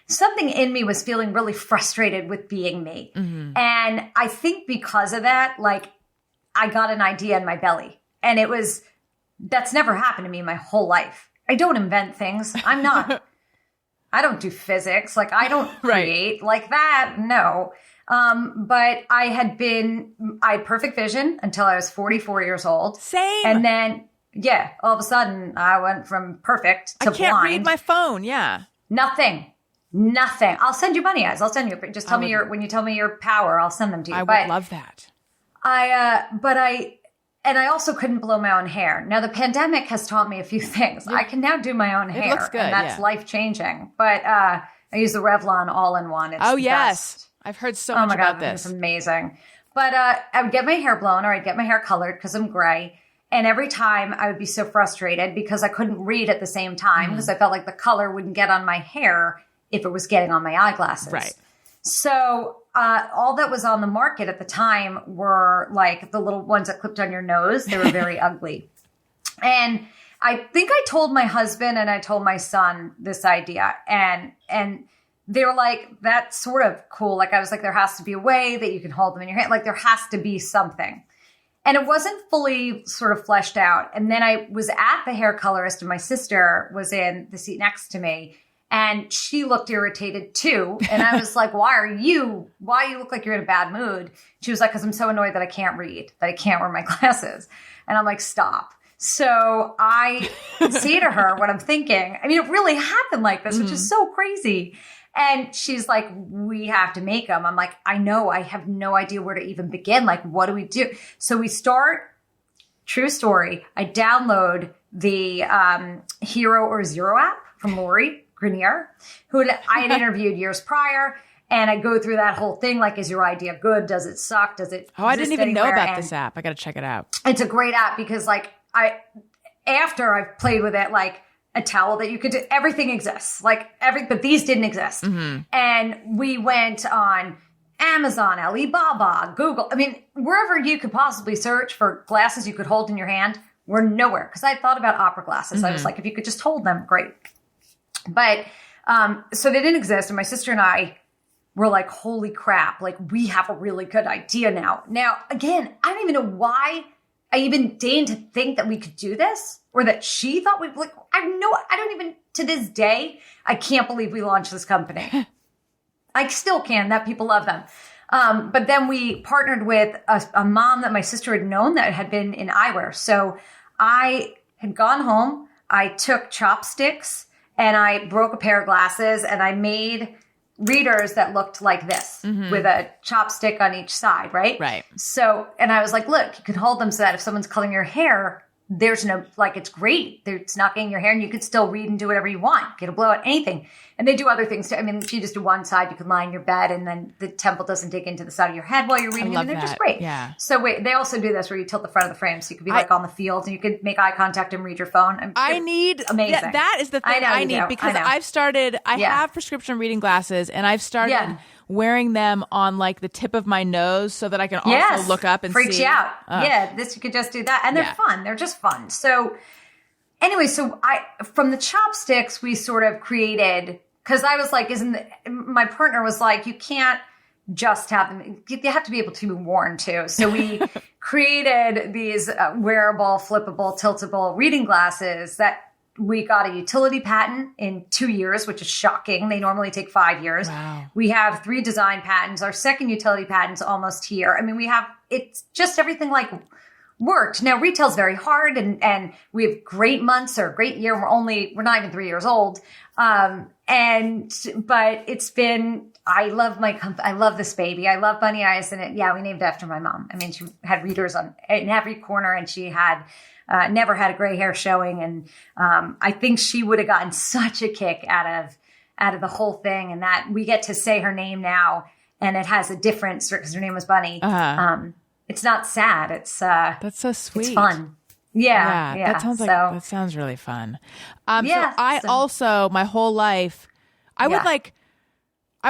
something in me was feeling really frustrated with being me. Mm-hmm. And I think because of that, I got an idea in my belly, and that's never happened to me my whole life. I don't invent things. I'm not, I don't do physics. I don't create like that. No. But I had perfect vision until I was 44 years old. Same. And then, yeah, all of a sudden I went from perfect to I can't blind. read my phone. Yeah. Nothing. I'll send you BunnyEyez. I'll send you. Just tell me when you tell me your power, I'll send them to you. I would love that. I also couldn't blow my own hair. Now the pandemic has taught me a few things. I can now do my own hair. looks good, and that's yeah. life changing. But I use the Revlon all-in-one. It's Oh, the yes. best. I've heard so Oh much my about God, this. it's amazing. But I would get my hair blown, or I'd get my hair colored because I'm gray. And every time I would be so frustrated because I couldn't read at the same time because I felt like the color wouldn't get on my hair if it was getting on my eyeglasses. Right. So all that was on the market at the time were the little ones that clipped on your nose. They were very ugly. And I think I told my husband and I told my son this idea. And they were like, that's sort of cool. I was like, there has to be a way that you can hold them in your hand. There has to be something. And it wasn't fully sort of fleshed out. And then I was at the hair colorist and my sister was in the seat next to me. And she looked irritated too. And I was like, why you look like you're in a bad mood? She was like, because I'm so annoyed that I can't read, that I can't wear my glasses. And I'm like, stop. So I say to her what I'm thinking. I mean, it really happened like this, which is so crazy. And she's like, we have to make them. I'm like, I know, I have no idea where to even begin. What do we do? So we start, true story. I download the Hero or Zero app from Lori Grenier, who I had interviewed years prior. And I go through that whole thing. Is your idea good? Does it suck? Does it Oh, I didn't exist even know anywhere? about And this app. I got to check it out. it's a great app because after I've played with it, a towel that you could do, everything exists. But these didn't exist. Mm-hmm. And we went on Amazon, Alibaba, Google. I mean, wherever you could possibly search for glasses you could hold in your hand, we're nowhere. Because I thought about opera glasses. I was like, if you could just hold them, great. But so they didn't exist. And my sister and I were like, holy crap, we have a really good idea now. Now, again, I don't even know why I even deigned to think that we could do this, or that she thought we'd I don't even, to this day, I can't believe we launched this company. I still can, that people love them. But then we partnered with a mom that my sister had known that had been in eyewear. So I had gone home, I took chopsticks and I broke a pair of glasses and I made readers that looked like this with a chopstick on each side, right? Right. So, and I was like, look, you can hold them so that if someone's coloring your hair, there's no, it's great. It's not getting your hair and you could still read and do whatever you want. Get a blowout, anything. And they do other things too. I mean, if you just do one side, you can lie in your bed and then the temple doesn't dig into the side of your head while you're reading. love And they're just that. great. Yeah. So they also do this where you tilt the front of the frame so you could be on the field and you could make eye contact and read your phone. I need amazing. That is the thing I know I you need do. because I know. I've started. I have prescription reading glasses, and I've started wearing them on the tip of my nose so that I can also look up and freaks see. you out. This you could just do that, and they're fun. They're just fun. So anyway, from the chopsticks we sort of created, because I was like, my partner was like, you can't just have them. They have to be able to be worn too. So we created these wearable, flippable, tiltable reading glasses that we got a utility patent in 2 years, which is shocking. They normally take 5 years. Wow. We have 3 design patents. Our second utility patent's almost here. I mean, it's just everything like worked. Now retail's very hard and we have great months or a great year. We're not even 3 years old. But it's been, I love this baby. I love BunnyEyez, and we named it after my mom. I mean, she had readers in every corner, and she had, never had a gray hair showing. And, I think she would have gotten such a kick out of the whole thing, and that we get to say her name now, and it has a difference because her name was Bunny. It's not sad. That's so sweet. It's fun. Yeah. That sounds that sounds really fun. Also my whole life, I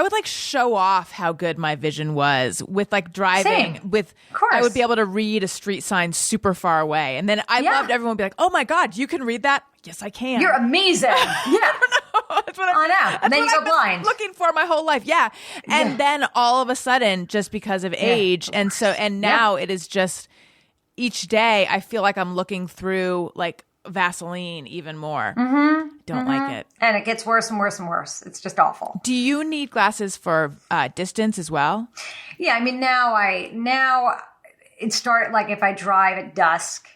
would show off how good my vision was with like driving. Same. With, of course. I would be able to read a street sign super far away, and then I loved everyone would be like, "Oh my God, you can read that?" Yes, I can. You're amazing. Yeah. That's what I know. And then you go blind. Looking for my whole life. Yeah. And then all of a sudden, just because of age. And now it is just each day I feel like I'm looking through like Vaseline even more. Don't like it. And it gets worse and worse and worse. It's just awful. Do you need glasses for distance as well? Yeah. I mean, now it started like if I drive at dusk,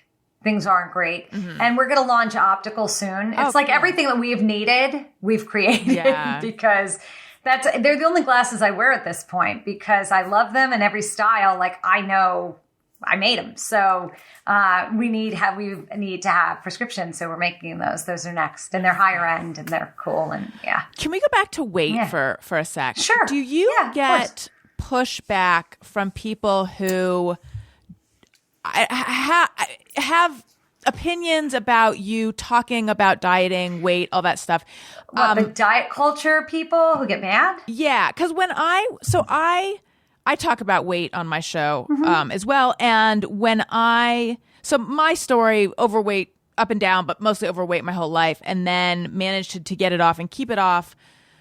things aren't great. And we're going to launch optical soon. It's like everything that we've needed, we've created because they're the only glasses I wear at this point because I love them and every style. Like I know I made them. So, we need to have prescriptions. So we're making those. Those are next, and they're higher end and they're cool. And Can we go back to weight for a sec? Sure. Do you get pushback from people who have opinions about you talking about dieting, weight, all that stuff? The diet culture people who get mad? Yeah, because when I talk about weight on my show as well, and my story, overweight up and down, but mostly overweight my whole life, and then managed to get it off and keep it off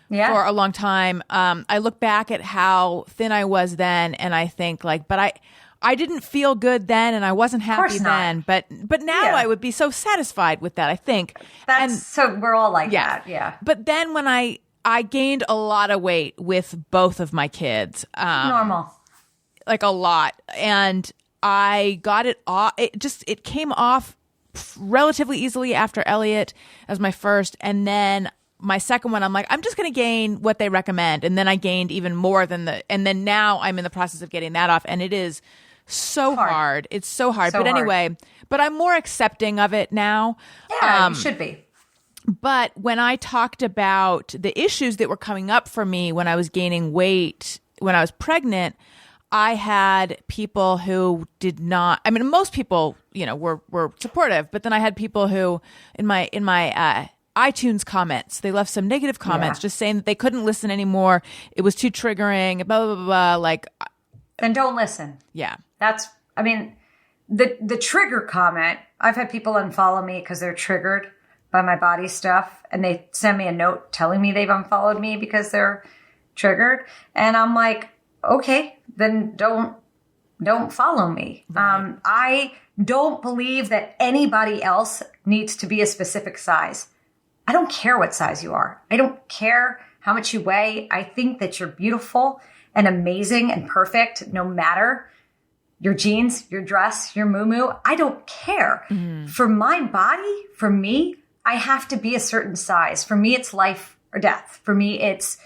for a long time. I look back at how thin I was then, and I think like, but I didn't feel good then, and I wasn't happy then. But now I would be so satisfied with that, I think. So we're all like that. Yeah. But then when I gained a lot of weight with both of my kids. Normal. Like a lot. And I got it off. It came off relatively easily after Elliot as my first. And then my second one, I'm like, I'm just going to gain what they recommend. And then I gained even more and then now I'm in the process of getting that off. And it is so hard. It's so hard. But anyway, I'm more accepting of it now. Yeah, you should be. But when I talked about the issues that were coming up for me when I was gaining weight, when I was pregnant, I had people who did not, I mean, most people, were supportive, but then I had people who in my iTunes comments, they left some negative comments just saying that they couldn't listen anymore. It was too triggering, blah, blah, blah, blah. Like, then don't listen. Yeah. The trigger comment, I've had people unfollow me because they're triggered by my body stuff, and they send me a note telling me they've unfollowed me because they're triggered. And I'm like, okay, then don't follow me. Right. I don't believe that anybody else needs to be a specific size. I don't care what size you are. I don't care how much you weigh. I think that you're beautiful and amazing and perfect no matter your jeans, your dress, your muumuu. I don't care. For my body, for me, I have to be a certain size. For me, it's life or death. For me, it's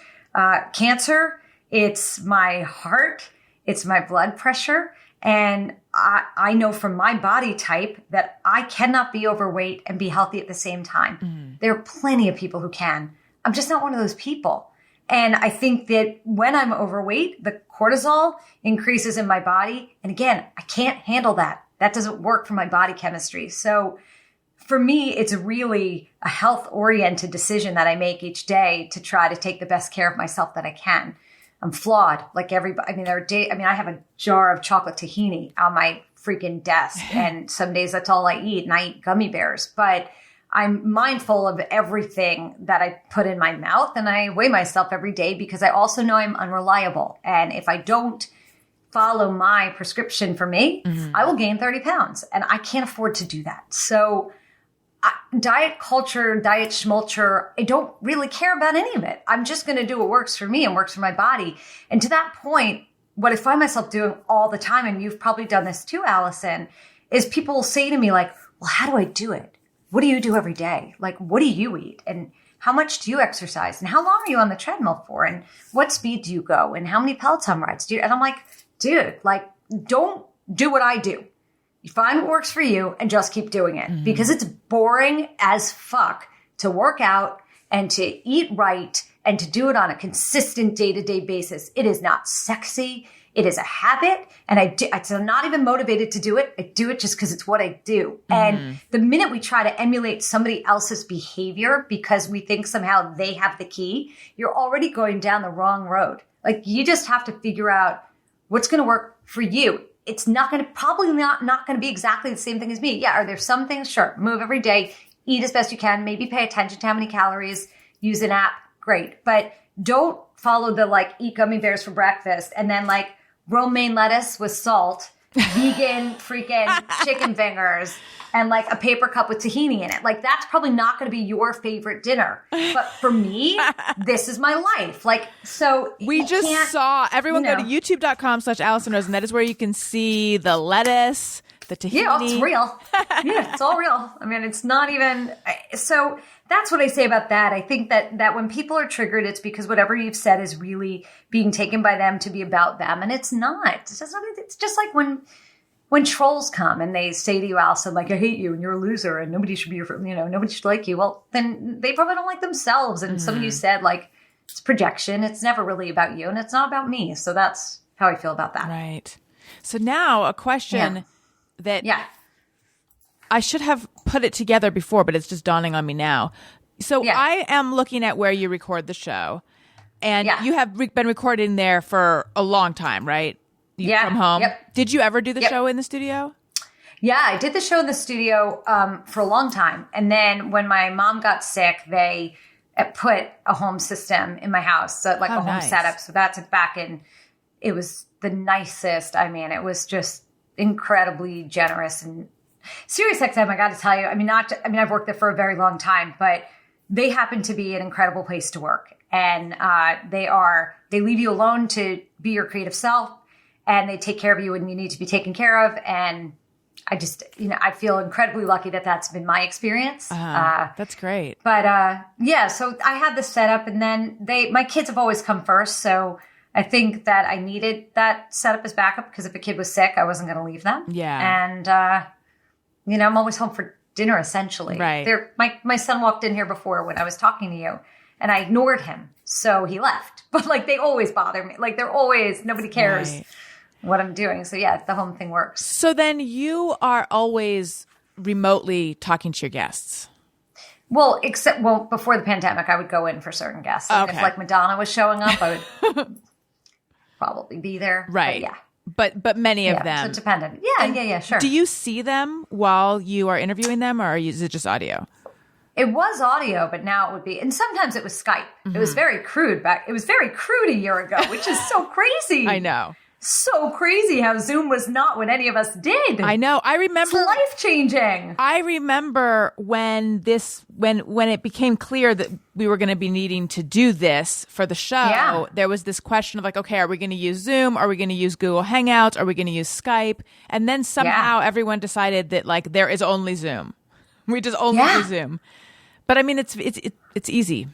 cancer. It's my heart. It's my blood pressure. And I know from my body type that I cannot be overweight and be healthy at the same time. There are plenty of people who can. I'm just not one of those people. And I think that when I'm overweight, the cortisol increases in my body. And again, I can't handle that. That doesn't work for my body chemistry. So for me, it's really a health-oriented decision that I make each day to try to take the best care of myself that I can. I'm flawed, like everybody. I mean, I have a jar of chocolate tahini on my freaking desk, and some days that's all I eat, and I eat gummy bears. But I'm mindful of everything that I put in my mouth, and I weigh myself every day because I also know I'm unreliable. And if I don't follow my prescription for me, I will gain 30 pounds, and I can't afford to do that. So diet culture, diet schmulture, I don't really care about any of it. I'm just going to do what works for me and works for my body. And to that point, what I find myself doing all the time, and you've probably done this too, Allison, is people will say to me like, well, how do I do it? What do you do every day? Like, what do you eat? And how much do you exercise? And how long are you on the treadmill for? And what speed do you go? And how many Peloton rides do you? And I'm like, dude, like, don't do what I do. You find what works for you and just keep doing it because it's boring as fuck to work out and to eat right and to do it on a consistent day-to-day basis. It is not sexy. It is a habit. And I'm not even motivated to do it. I do it just because it's what I do. And the minute we try to emulate somebody else's behavior because we think somehow they have the key, you're already going down the wrong road. Like, you just have to figure out what's going to work for you. It's not going to, probably not going to be exactly the same thing as me. Yeah. Are there some things? Sure. Move every day, eat as best you can, maybe pay attention to how many calories, use an app. Great. But don't follow the like eat gummy bears for breakfast and then like romaine lettuce with salt, vegan freaking chicken fingers, and like a paper cup with tahini in it. Like, that's probably not going to be your favorite dinner. But for me, this is my life. Like, so we just saw everyone go to youtube.com/Allison Rose, and that is where you can see the lettuce, the tahini. Yeah, it's real. Yeah, it's all real. I mean, it's not even, so that's what I say about that. I think that when people are triggered, it's because whatever you've said is really being taken by them to be about them. And it's not. It's just like when trolls come and they say to you, Allison, like, I hate you and you're a loser and nobody should be your, nobody should like you. Well, then they probably don't like themselves. And some of you said, like, it's projection. It's never really about you and it's not about me. So that's how I feel about that. Right. So now a question that I should have put it together before, but it's just dawning on me now. So I am looking at where you record the show, and you have been recording there for a long time, right? From home. Yep. Did you ever do the show in the studio? Yeah, I did the show in the studio for a long time. And then when my mom got sick, they put a home system in my house, so like a home setup. So that's back in, it was the nicest. I mean, it was just incredibly generous. And Sirius XM, I got to tell you, I've worked there for a very long time, but they happen to be an incredible place to work. And they leave you alone to be your creative self, and they take care of you when you need to be taken care of. And I just, I feel incredibly lucky that that's been my experience. That's great. But so I had this setup, and then my kids have always come first. So I think that I needed that setup as backup because if a kid was sick, I wasn't going to leave them. Yeah. And, I'm always home for dinner, essentially. Right. My son walked in here before when I was talking to you, and I ignored him. So he left. But, like, they always bother me. Like, nobody cares what I'm doing. So, yeah, the home thing works. So then you are always remotely talking to your guests. Well, before the pandemic, I would go in for certain guests. And if, like, Madonna was showing up, I would probably be there. Right. But, yeah. But many of them. So it's dependent. Yeah, sure. Do you see them while you are interviewing them, or is it just audio? It was audio, but now it would be, and sometimes it was Skype. It was very crude it was very crude a year ago, which is so crazy. I know. So crazy how Zoom was not what any of us did. I know. I remember. It's life-changing. I remember when it became clear that we were going to be needing to do this for the show, there was this question of like, okay, are we going to use Zoom? Are we going to use Google Hangouts? Are we going to use Skype? And then somehow everyone decided that like there is only Zoom. We just only do Zoom. But I mean, it's easy.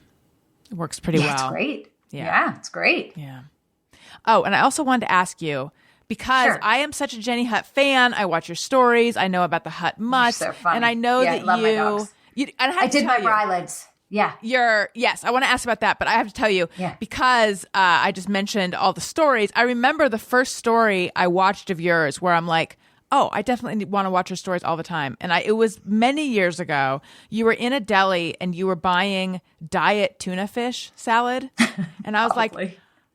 It works pretty well. It's great. Yeah, it's great. Yeah. Oh, and I also wanted to ask you, because I am such a Jenny Hutt fan, I watch your stories, I know about the Hutt mutts, so funny. And I know that love my dogs. I did my eyelids. Yeah. Yes, I want to ask about that, but I have to tell you, because I just mentioned all the stories, I remember the first story I watched of yours where I'm like, oh, I definitely want to watch your stories all the time. And it was many years ago. You were in a deli and you were buying diet tuna fish salad. And I was like,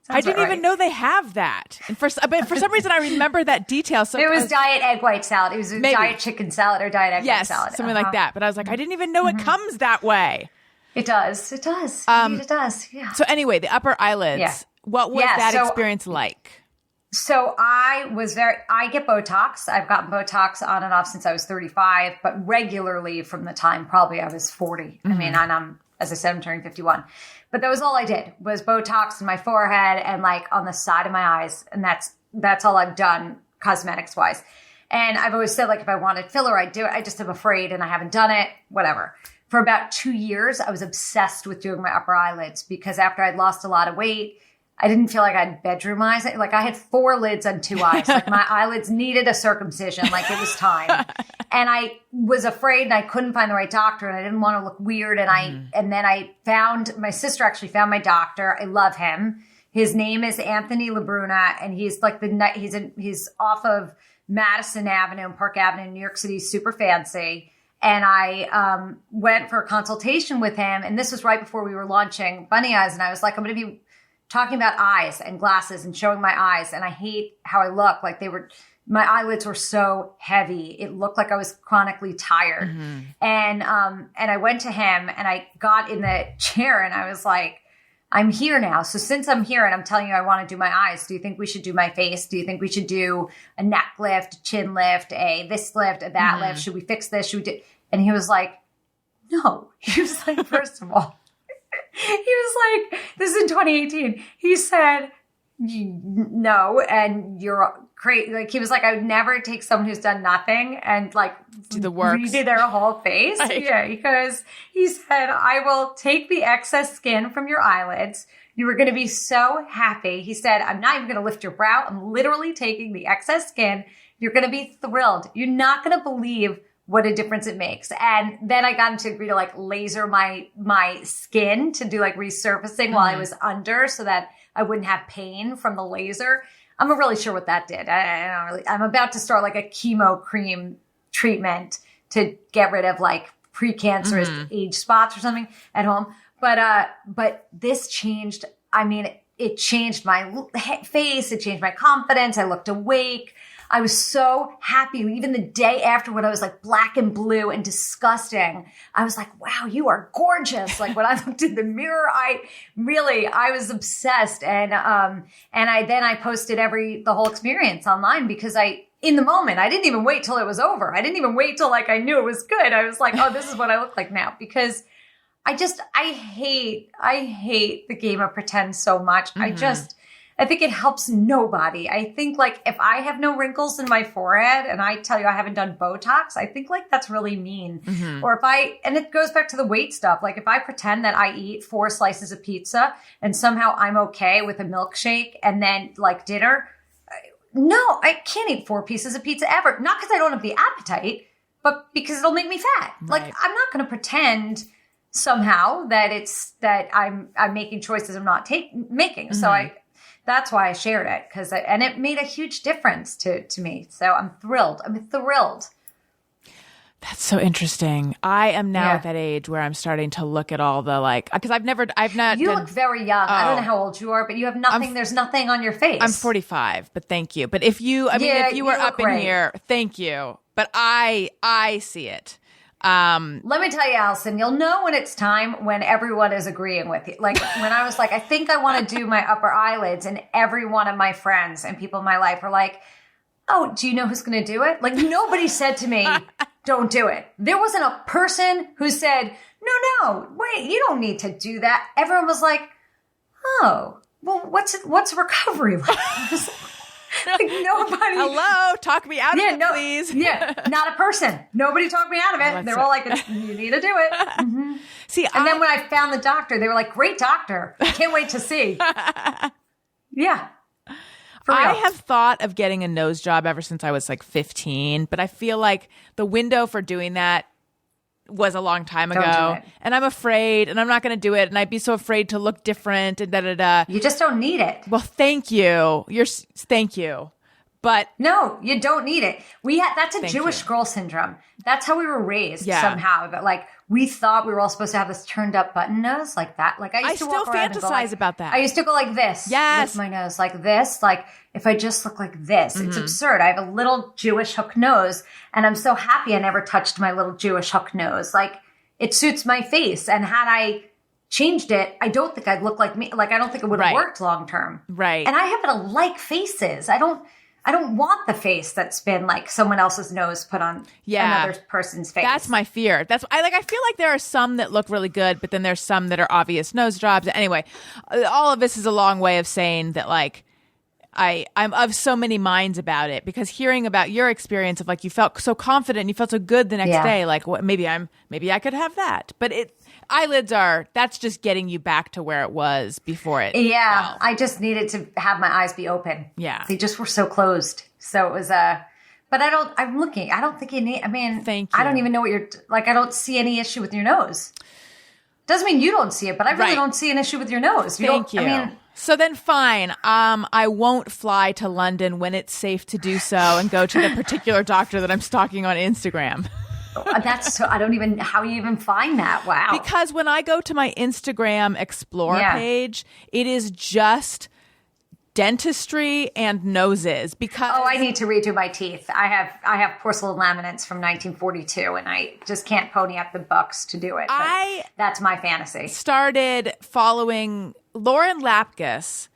I didn't even know they have that. And but for some reason, I remember that detail. So it was diet egg white salad. It was a diet chicken salad or diet egg white salad. Something like that. But I was like, I didn't even know it comes that way. It does. It does. Indeed it does. Yeah. So anyway, the upper eyelids. Yeah. What was that experience like? So I get Botox. I've gotten Botox on and off since I was 35, but regularly from the time probably I was 40. I mean, and as I said, I'm turning 51. But that was all I did was Botox in my forehead and like on the side of my eyes. And that's all I've done cosmetics wise. And I've always said like, if I wanted filler, I'd do it. I just am afraid and I haven't done it, whatever. For about 2 years, I was obsessed with doing my upper eyelids because after I'd lost a lot of weight, I didn't feel like I had bedroom eyes. Like I had 4 lids on 2 eyes. Like my eyelids needed a circumcision. Like it was time. And I was afraid and I couldn't find the right doctor and I didn't want to look weird. And then I found, my sister actually found my doctor. I love him. His name is Anthony Labruna and he's like he's off of Madison Avenue and Park Avenue in New York City, super fancy. And I went for a consultation with him. And this was right before we were launching BunnyEyez. And I was like, I'm going to be talking about eyes and glasses and showing my eyes. And I hate how I look. Like my eyelids were so heavy. It looked like I was chronically tired. And I went to him and I got in the chair and I was like, I'm here now. So since I'm here and I'm telling you I want to do my eyes, do you think we should do my face? Do you think we should do a neck lift, a chin lift, a this lift, a that lift? Should we fix this? Should we do? And he was like, no. He was like, first of all, he was like, this is in 2018. He said, no, and you're crazy. Like, he was like, I would never take someone who's done nothing and like do the work, redo their whole face. Right. Yeah, because he said, I will take the excess skin from your eyelids. You were going to be so happy. He said, I'm not even going to lift your brow. I'm literally taking the excess skin. You're going to be thrilled. You're not going to believe what a difference it makes. And then I got him to agree to like laser my skin to do like resurfacing while I was under so that I wouldn't have pain from the laser. I'm not really sure what that did. I'm about to start like a chemo cream treatment to get rid of like precancerous age spots or something at home. But this changed. I mean, it changed my face. It changed my confidence. I looked awake. I was so happy. Even the day after when I was like black and blue and disgusting, I was like, wow, you are gorgeous. Like when I looked in the mirror, I was obsessed. And I posted the whole experience online because in the moment, I didn't even wait till it was over. I didn't even wait till like I knew it was good. I was like, oh, this is what I look like now because I hate the game of pretend so much. I think it helps nobody. I think like if I have no wrinkles in my forehead and I tell you I haven't done Botox, I think like that's really mean. Or and it goes back to the weight stuff. Like if I pretend that I eat 4 slices of pizza and somehow I'm okay with a milkshake and then like dinner, no, I can't eat 4 pieces of pizza ever. Not because I don't have the appetite, but because it'll make me fat. Right. Like I'm not going to pretend somehow that I'm making choices I'm not making. So that's why I shared it and it made a huge difference to me. So I'm thrilled. That's so interesting. I am now at that age where I'm starting to look at all the because I've not. You look very young. I don't know how old you are, but you have nothing. There's nothing on your face. I'm 45, but thank you. But if you were up in here, thank you. But I see it. Let me tell you, Allison, you'll know when it's time when everyone is agreeing with you. Like when I was like, I think I want to do my upper eyelids and every one of my friends and people in my life were like, oh, do you know who's going to do it? Like nobody said to me, don't do it. There wasn't a person who said, no, wait, you don't need to do that. Everyone was like, oh, well, what's recovery like? Like nobody. Hello, talk me out of it, please. Not a person. Nobody talked me out of it. They're all like, you need to do it. See, then when I found the doctor, they were like, great doctor. Can't wait to see. Yeah. I have thought of getting a nose job ever since I was like 15, but I feel like the window for doing that was a long time ago, and I'm afraid, and I'm not going to do it, and I'd be so afraid to look different, and da-da-da. You just don't need it. Well, thank you. Thank you. But no, you don't need it. That's a Thank Jewish you. girl syndrome. That's how we were raised Yeah. somehow. But like we thought we were all supposed to have this turned up button nose like that. Like I used I to still walk around and go fantasize like, about that. I used to go like this. Yes. With my nose like this. Like if I just look like this, it's absurd. I have a little Jewish hook nose and I'm so happy I never touched my little Jewish hook nose. Like it suits my face. And had I changed it, I don't think I'd look like me. Like I don't think it would have Right. worked long term. Right. And I happen to like faces. I don't want the face that's been like someone else's nose put on another person's face. That's my fear. I feel like there are some that look really good, but then there's some that are obvious nose jobs. Anyway, all of this is a long way of saying that like I'm of so many minds about it, because hearing about your experience of like you felt so confident and you felt so good the next day, like what maybe I could have that. But eyelids that's just getting you back to where it was before it. Yeah, fell. I just needed to have my eyes be open. Yeah. They just were so closed. So it was but I'm looking. I don't think you need, I mean, Thank I don't you. even know what I don't see any issue with your nose. Doesn't mean you don't see it, but I really Right. don't see an issue with your nose. Thank you. I mean, so then fine. I won't fly to London when it's safe to do so and go to the particular doctor that I'm stalking on Instagram. that's so, I don't even, how you even find that. Wow. Because when I go to my Instagram Explore Yeah. page, it is just dentistry and noses. Because Oh, I need to redo my teeth. I have porcelain laminates from 1942, and I just can't pony up the bucks to do it. But that's my fantasy. started following Lauren Lapkus,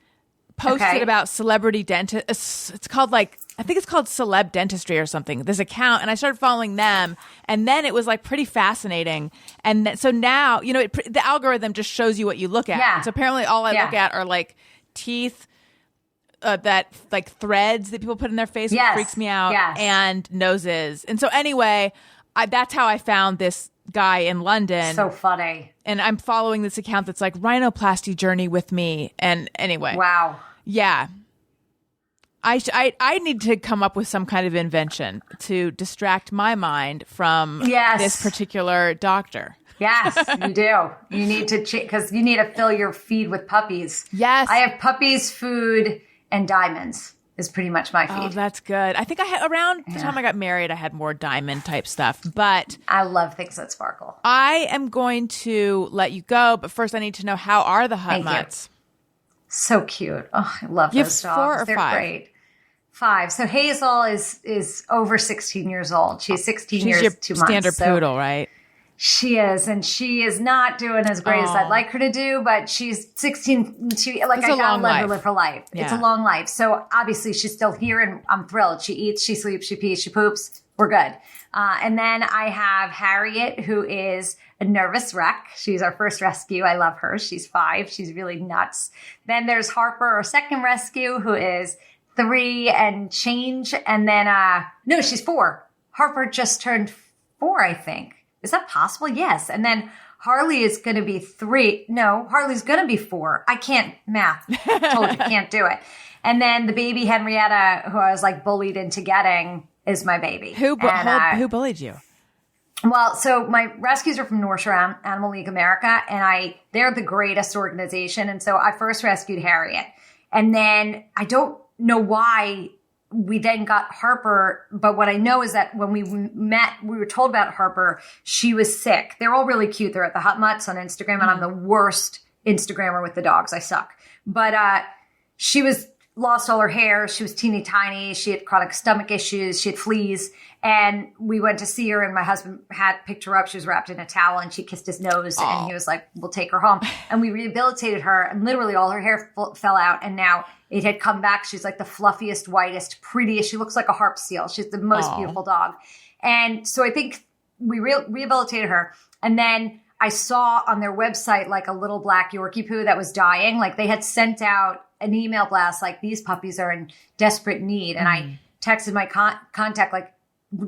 posted Okay. about celebrity dentists. It's called I think it's called Celeb Dentistry or something. This account, and I started following them, and then it was like pretty fascinating. And so now, the algorithm just shows you what you look at. Yeah. So apparently, all I Yeah. look at are like teeth. That like threads that people put in their face, Yes. which freaks me out, Yes. and noses. And so anyway, that's how I found this guy in London. So funny. And I'm following this account that's like rhinoplasty journey with me. And anyway, Wow. yeah, I need to come up with some kind of invention to distract my mind from Yes. this particular doctor. Yes, you do. You need to because you need to fill your feed with puppies. Yes. I have puppies, food, and diamonds is pretty much my feed. Oh, that's good. I think I had around the time I got married, I had more diamond type stuff, but I love things that sparkle. I am going to let you go. But first I need to know, how are the Hutt Thank you. Mutts? So cute. Oh, I love You those have dogs. 4 or They're 5? great. 5. So Hazel is over 16 years old. She's 16 She's years, your 2 months. standard So poodle, right? she is, and she is not doing as great as I'd like her to do, but she's 16. It's I a gotta long let her life. live her life. It's a Yeah. long life. So obviously she's still here, and I'm thrilled. She eats, she sleeps, she pees, she poops. We're good. And then I have Harriet, who is a nervous wreck. She's our first rescue. I love her. She's 5. She's really nuts. Then there's Harper, our second rescue, who is 3 and change. And then, no, she's 4. Harper just turned 4, I think. Is that possible? Yes. And then Harley is going to be 3. No, Harley's going to be 4. I can't math. Told you, can't do it. And then the baby Henrietta, who I was like bullied into getting, is my baby. Who And, who bullied you? well, so my rescues are from North Shore Animal League America, and they're the greatest organization. And so I first rescued Harriet. And then I don't know why we then got Harper, but what I know is that when we met, we were told about Harper, she was sick. They're all really cute. They're at the Hutt Mutts on Instagram, and I'm the worst Instagrammer with the dogs. I suck. But she lost all her hair. She was teeny tiny. She had chronic stomach issues. She had fleas. And we went to see her, and my husband had picked her up. She was wrapped in a towel, and she kissed his nose, and he was like, we'll take her home. And we rehabilitated her, and literally all her hair fell out, and now it had come back. She's like the fluffiest, whitest, prettiest. She looks like a harp seal. She's the most beautiful dog. And so I think we rehabilitated her. And then I saw on their website like a little black Yorkie poo that was dying. Like they had sent out an email blast like, these puppies are in desperate need. And I texted my contact like,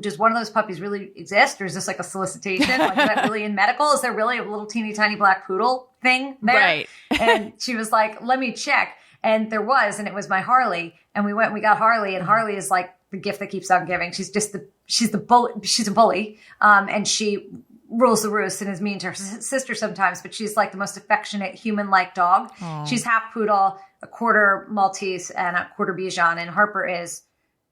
does one of those puppies really exist, or is this like a solicitation? Like, is that really in medical? Is there really a little teeny tiny black poodle thing there? Right. And she was like, let me check. And there was, and it was my Harley. And we went and we got Harley, and Harley is like the gift that keeps on giving. She's a bully. And she rules the roost and is mean to her sister sometimes, but she's like the most affectionate human-like dog. She's half poodle, a quarter Maltese, and a quarter Bichon. And Harper is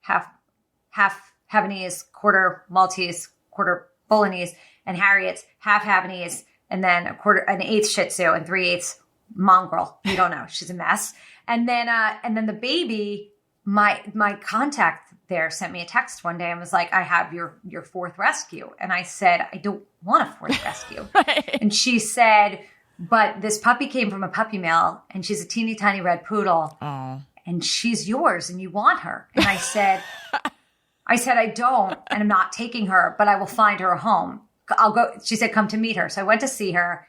half Havanese, quarter Maltese, quarter Bolognese, and Harriet's half Havanese, and then an eighth Shih Tzu, and 3/8 mongrel. You don't know. She's a mess. And then the baby, my contact there sent me a text one day and was like, I have your fourth rescue. And I said, I don't want a fourth rescue. Right. And she said, but this puppy came from a puppy mill and she's a teeny tiny red poodle. Oh. And she's yours and you want her. And I said, I don't, and I'm not taking her, but I will find her a home. I'll go. She said, come to meet her. So I went to see her.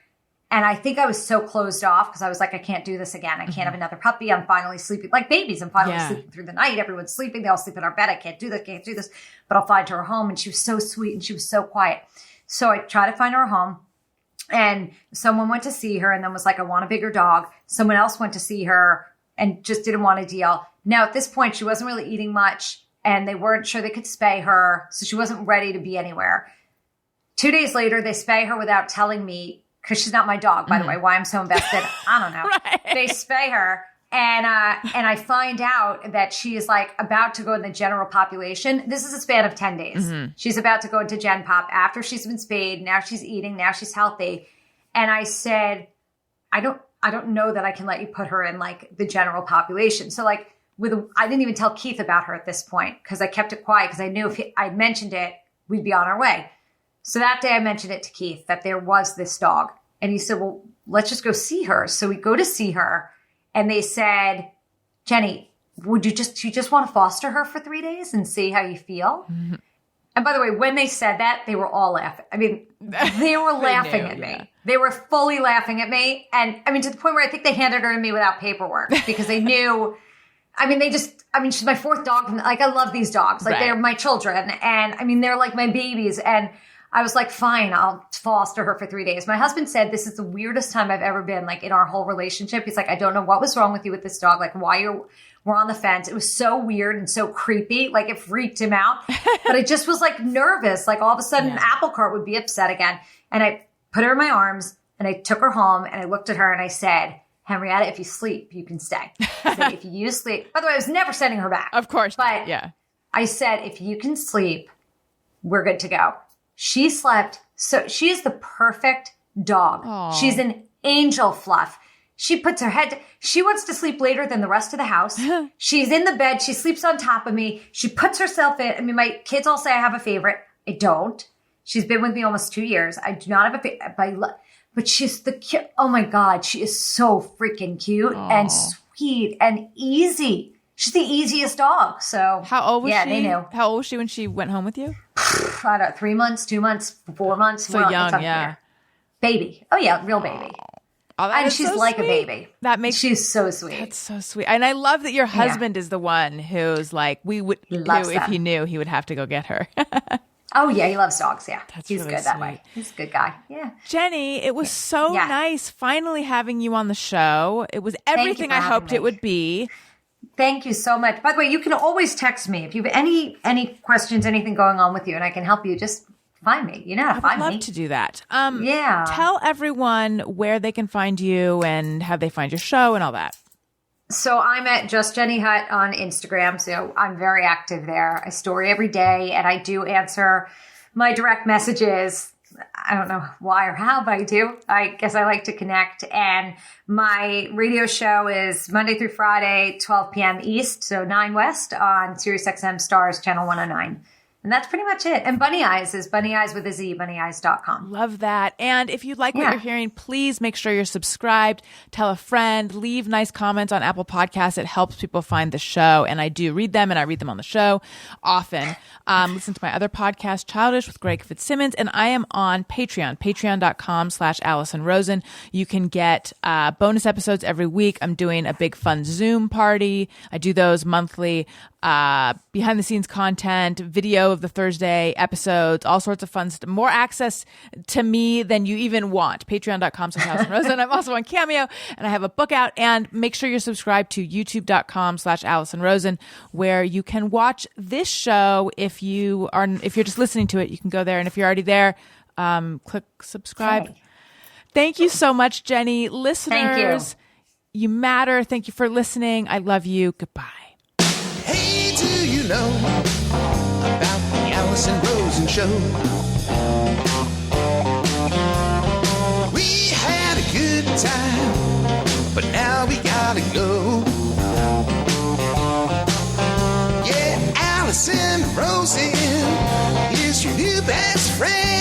And I think I was so closed off because I was like, I can't do this again. I can't have another puppy. I'm finally sleeping like babies. I'm finally sleeping through the night. Everyone's sleeping. They all sleep in our bed. I can't do this, but I'll find her a home. And she was so sweet and she was so quiet. So I tried to find her a home, and someone went to see her and then was like, I want a bigger dog. Someone else went to see her and just didn't want a deal. Now at this point, she wasn't really eating much and they weren't sure they could spay her. So she wasn't ready to be anywhere. 2 days later, they spay her without telling me, because she's not my dog, by the way, why I'm so invested, I don't know. Right. They spay her, and I find out that she is like about to go in the general population. This is a span of 10 days. She's about to go into Gen Pop after she's been spayed. Now she's eating. Now she's healthy. And I said, I don't know that I can let you put her in like the general population. So like I didn't even tell Keith about her at this point because I kept it quiet because I knew if I'd mentioned it, we'd be on our way. So that day I mentioned it to Keith that there was this dog. And he said, well, let's just go see her. So we go to see her and they said, Jenny, you just want to foster her for 3 days and see how you feel? Mm-hmm. And by the way, when they said that, they were all laughing. I mean, they were laughing at me. Yeah. They were fully laughing at me. And I mean, to the point where I think they handed her to me without paperwork because they knew, she's my fourth dog. Like, I love these dogs. Like, They're my children. And I mean, they're like my babies. And I was like, fine, I'll foster her for 3 days. My husband said, this is the weirdest time I've ever been, like, in our whole relationship. He's like, I don't know what was wrong with you with this dog. Like, we're on the fence. It was so weird and so creepy. Like, it freaked him out. But I just was, like, nervous. Like, all of a sudden, Apple Cart would be upset again. And I put her in my arms, and I took her home, and I looked at her, and I said, Henrietta, if you sleep, you can stay. I said, if you sleep. By the way, I was never sending her back. Of course. But I said, if you can sleep, we're good to go. She slept. So she is the perfect dog. Aww. She's an angel fluff. She puts her head. She wants to sleep later than the rest of the house. She's in the bed. She sleeps on top of me. She puts herself in. I mean, my kids all say I have a favorite. I don't. She's been with me almost 2 years. I do not have a favorite. But she's the cute. Oh my God. She is so freaking cute and sweet and easy. She's the easiest dog. So how old was she? They knew. How old was she when she went home with you? I don't know, 3 months, 2 months, 4 months. So young, yeah. Baby. Oh yeah, real baby. Oh, and she's so like sweet. A baby. She's so sweet. That's so sweet. And I love that your husband is the one who's like, if he knew, he would have to go get her. Oh yeah, he loves dogs. Yeah, he's really good sweet. That way. He's a good guy. Yeah. Jenny, it was so nice finally having you on the show. It was everything I hoped it would be. Thank you so much. By the way, you can always text me if you have any questions, anything going on with you, and I can help you. Just find me. You know how to find me. I'd love to do that. Tell everyone where they can find you and how they find your show and all that. So I'm at Just Jenny Hutt on Instagram. So I'm very active there. I story every day, and I do answer my direct messages. I don't know why or how, but I do. I guess I like to connect. And my radio show is Monday through Friday, 12 p.m. East, so 9 West on Sirius XM Stars Channel 109. And that's pretty much it. And BunnyEyez is BunnyEyez with a Z, BunnyEyez.com. Love that. And if you like what you're hearing, please make sure you're subscribed. Tell a friend. Leave nice comments on Apple Podcasts. It helps people find the show. And I do read them, and I read them on the show often. Listen to my other podcast, Childish with Greg Fitzsimmons. And I am on Patreon, patreon.com/Allison Rosen. You can get bonus episodes every week. I'm doing a big fun Zoom party. I do those monthly. Behind the scenes content, video of the Thursday episodes, all sorts of fun stuff. More access to me than you even want. Patreon.com/Allison Rosen. I'm also on Cameo, and I have a book out. And make sure you're subscribed to youtube.com/Allison Rosen, where you can watch this show. If you're just listening to it, you can go there. And if you're already there, click subscribe. Hey. Thank you so much, Jenny. Listeners, Thank you matter. Thank you for listening. I love you. Goodbye. Hey, do you know about the Allison Rosen show. We had a good time, but now we gotta go. Yeah, Allison Rosen is your new best friend.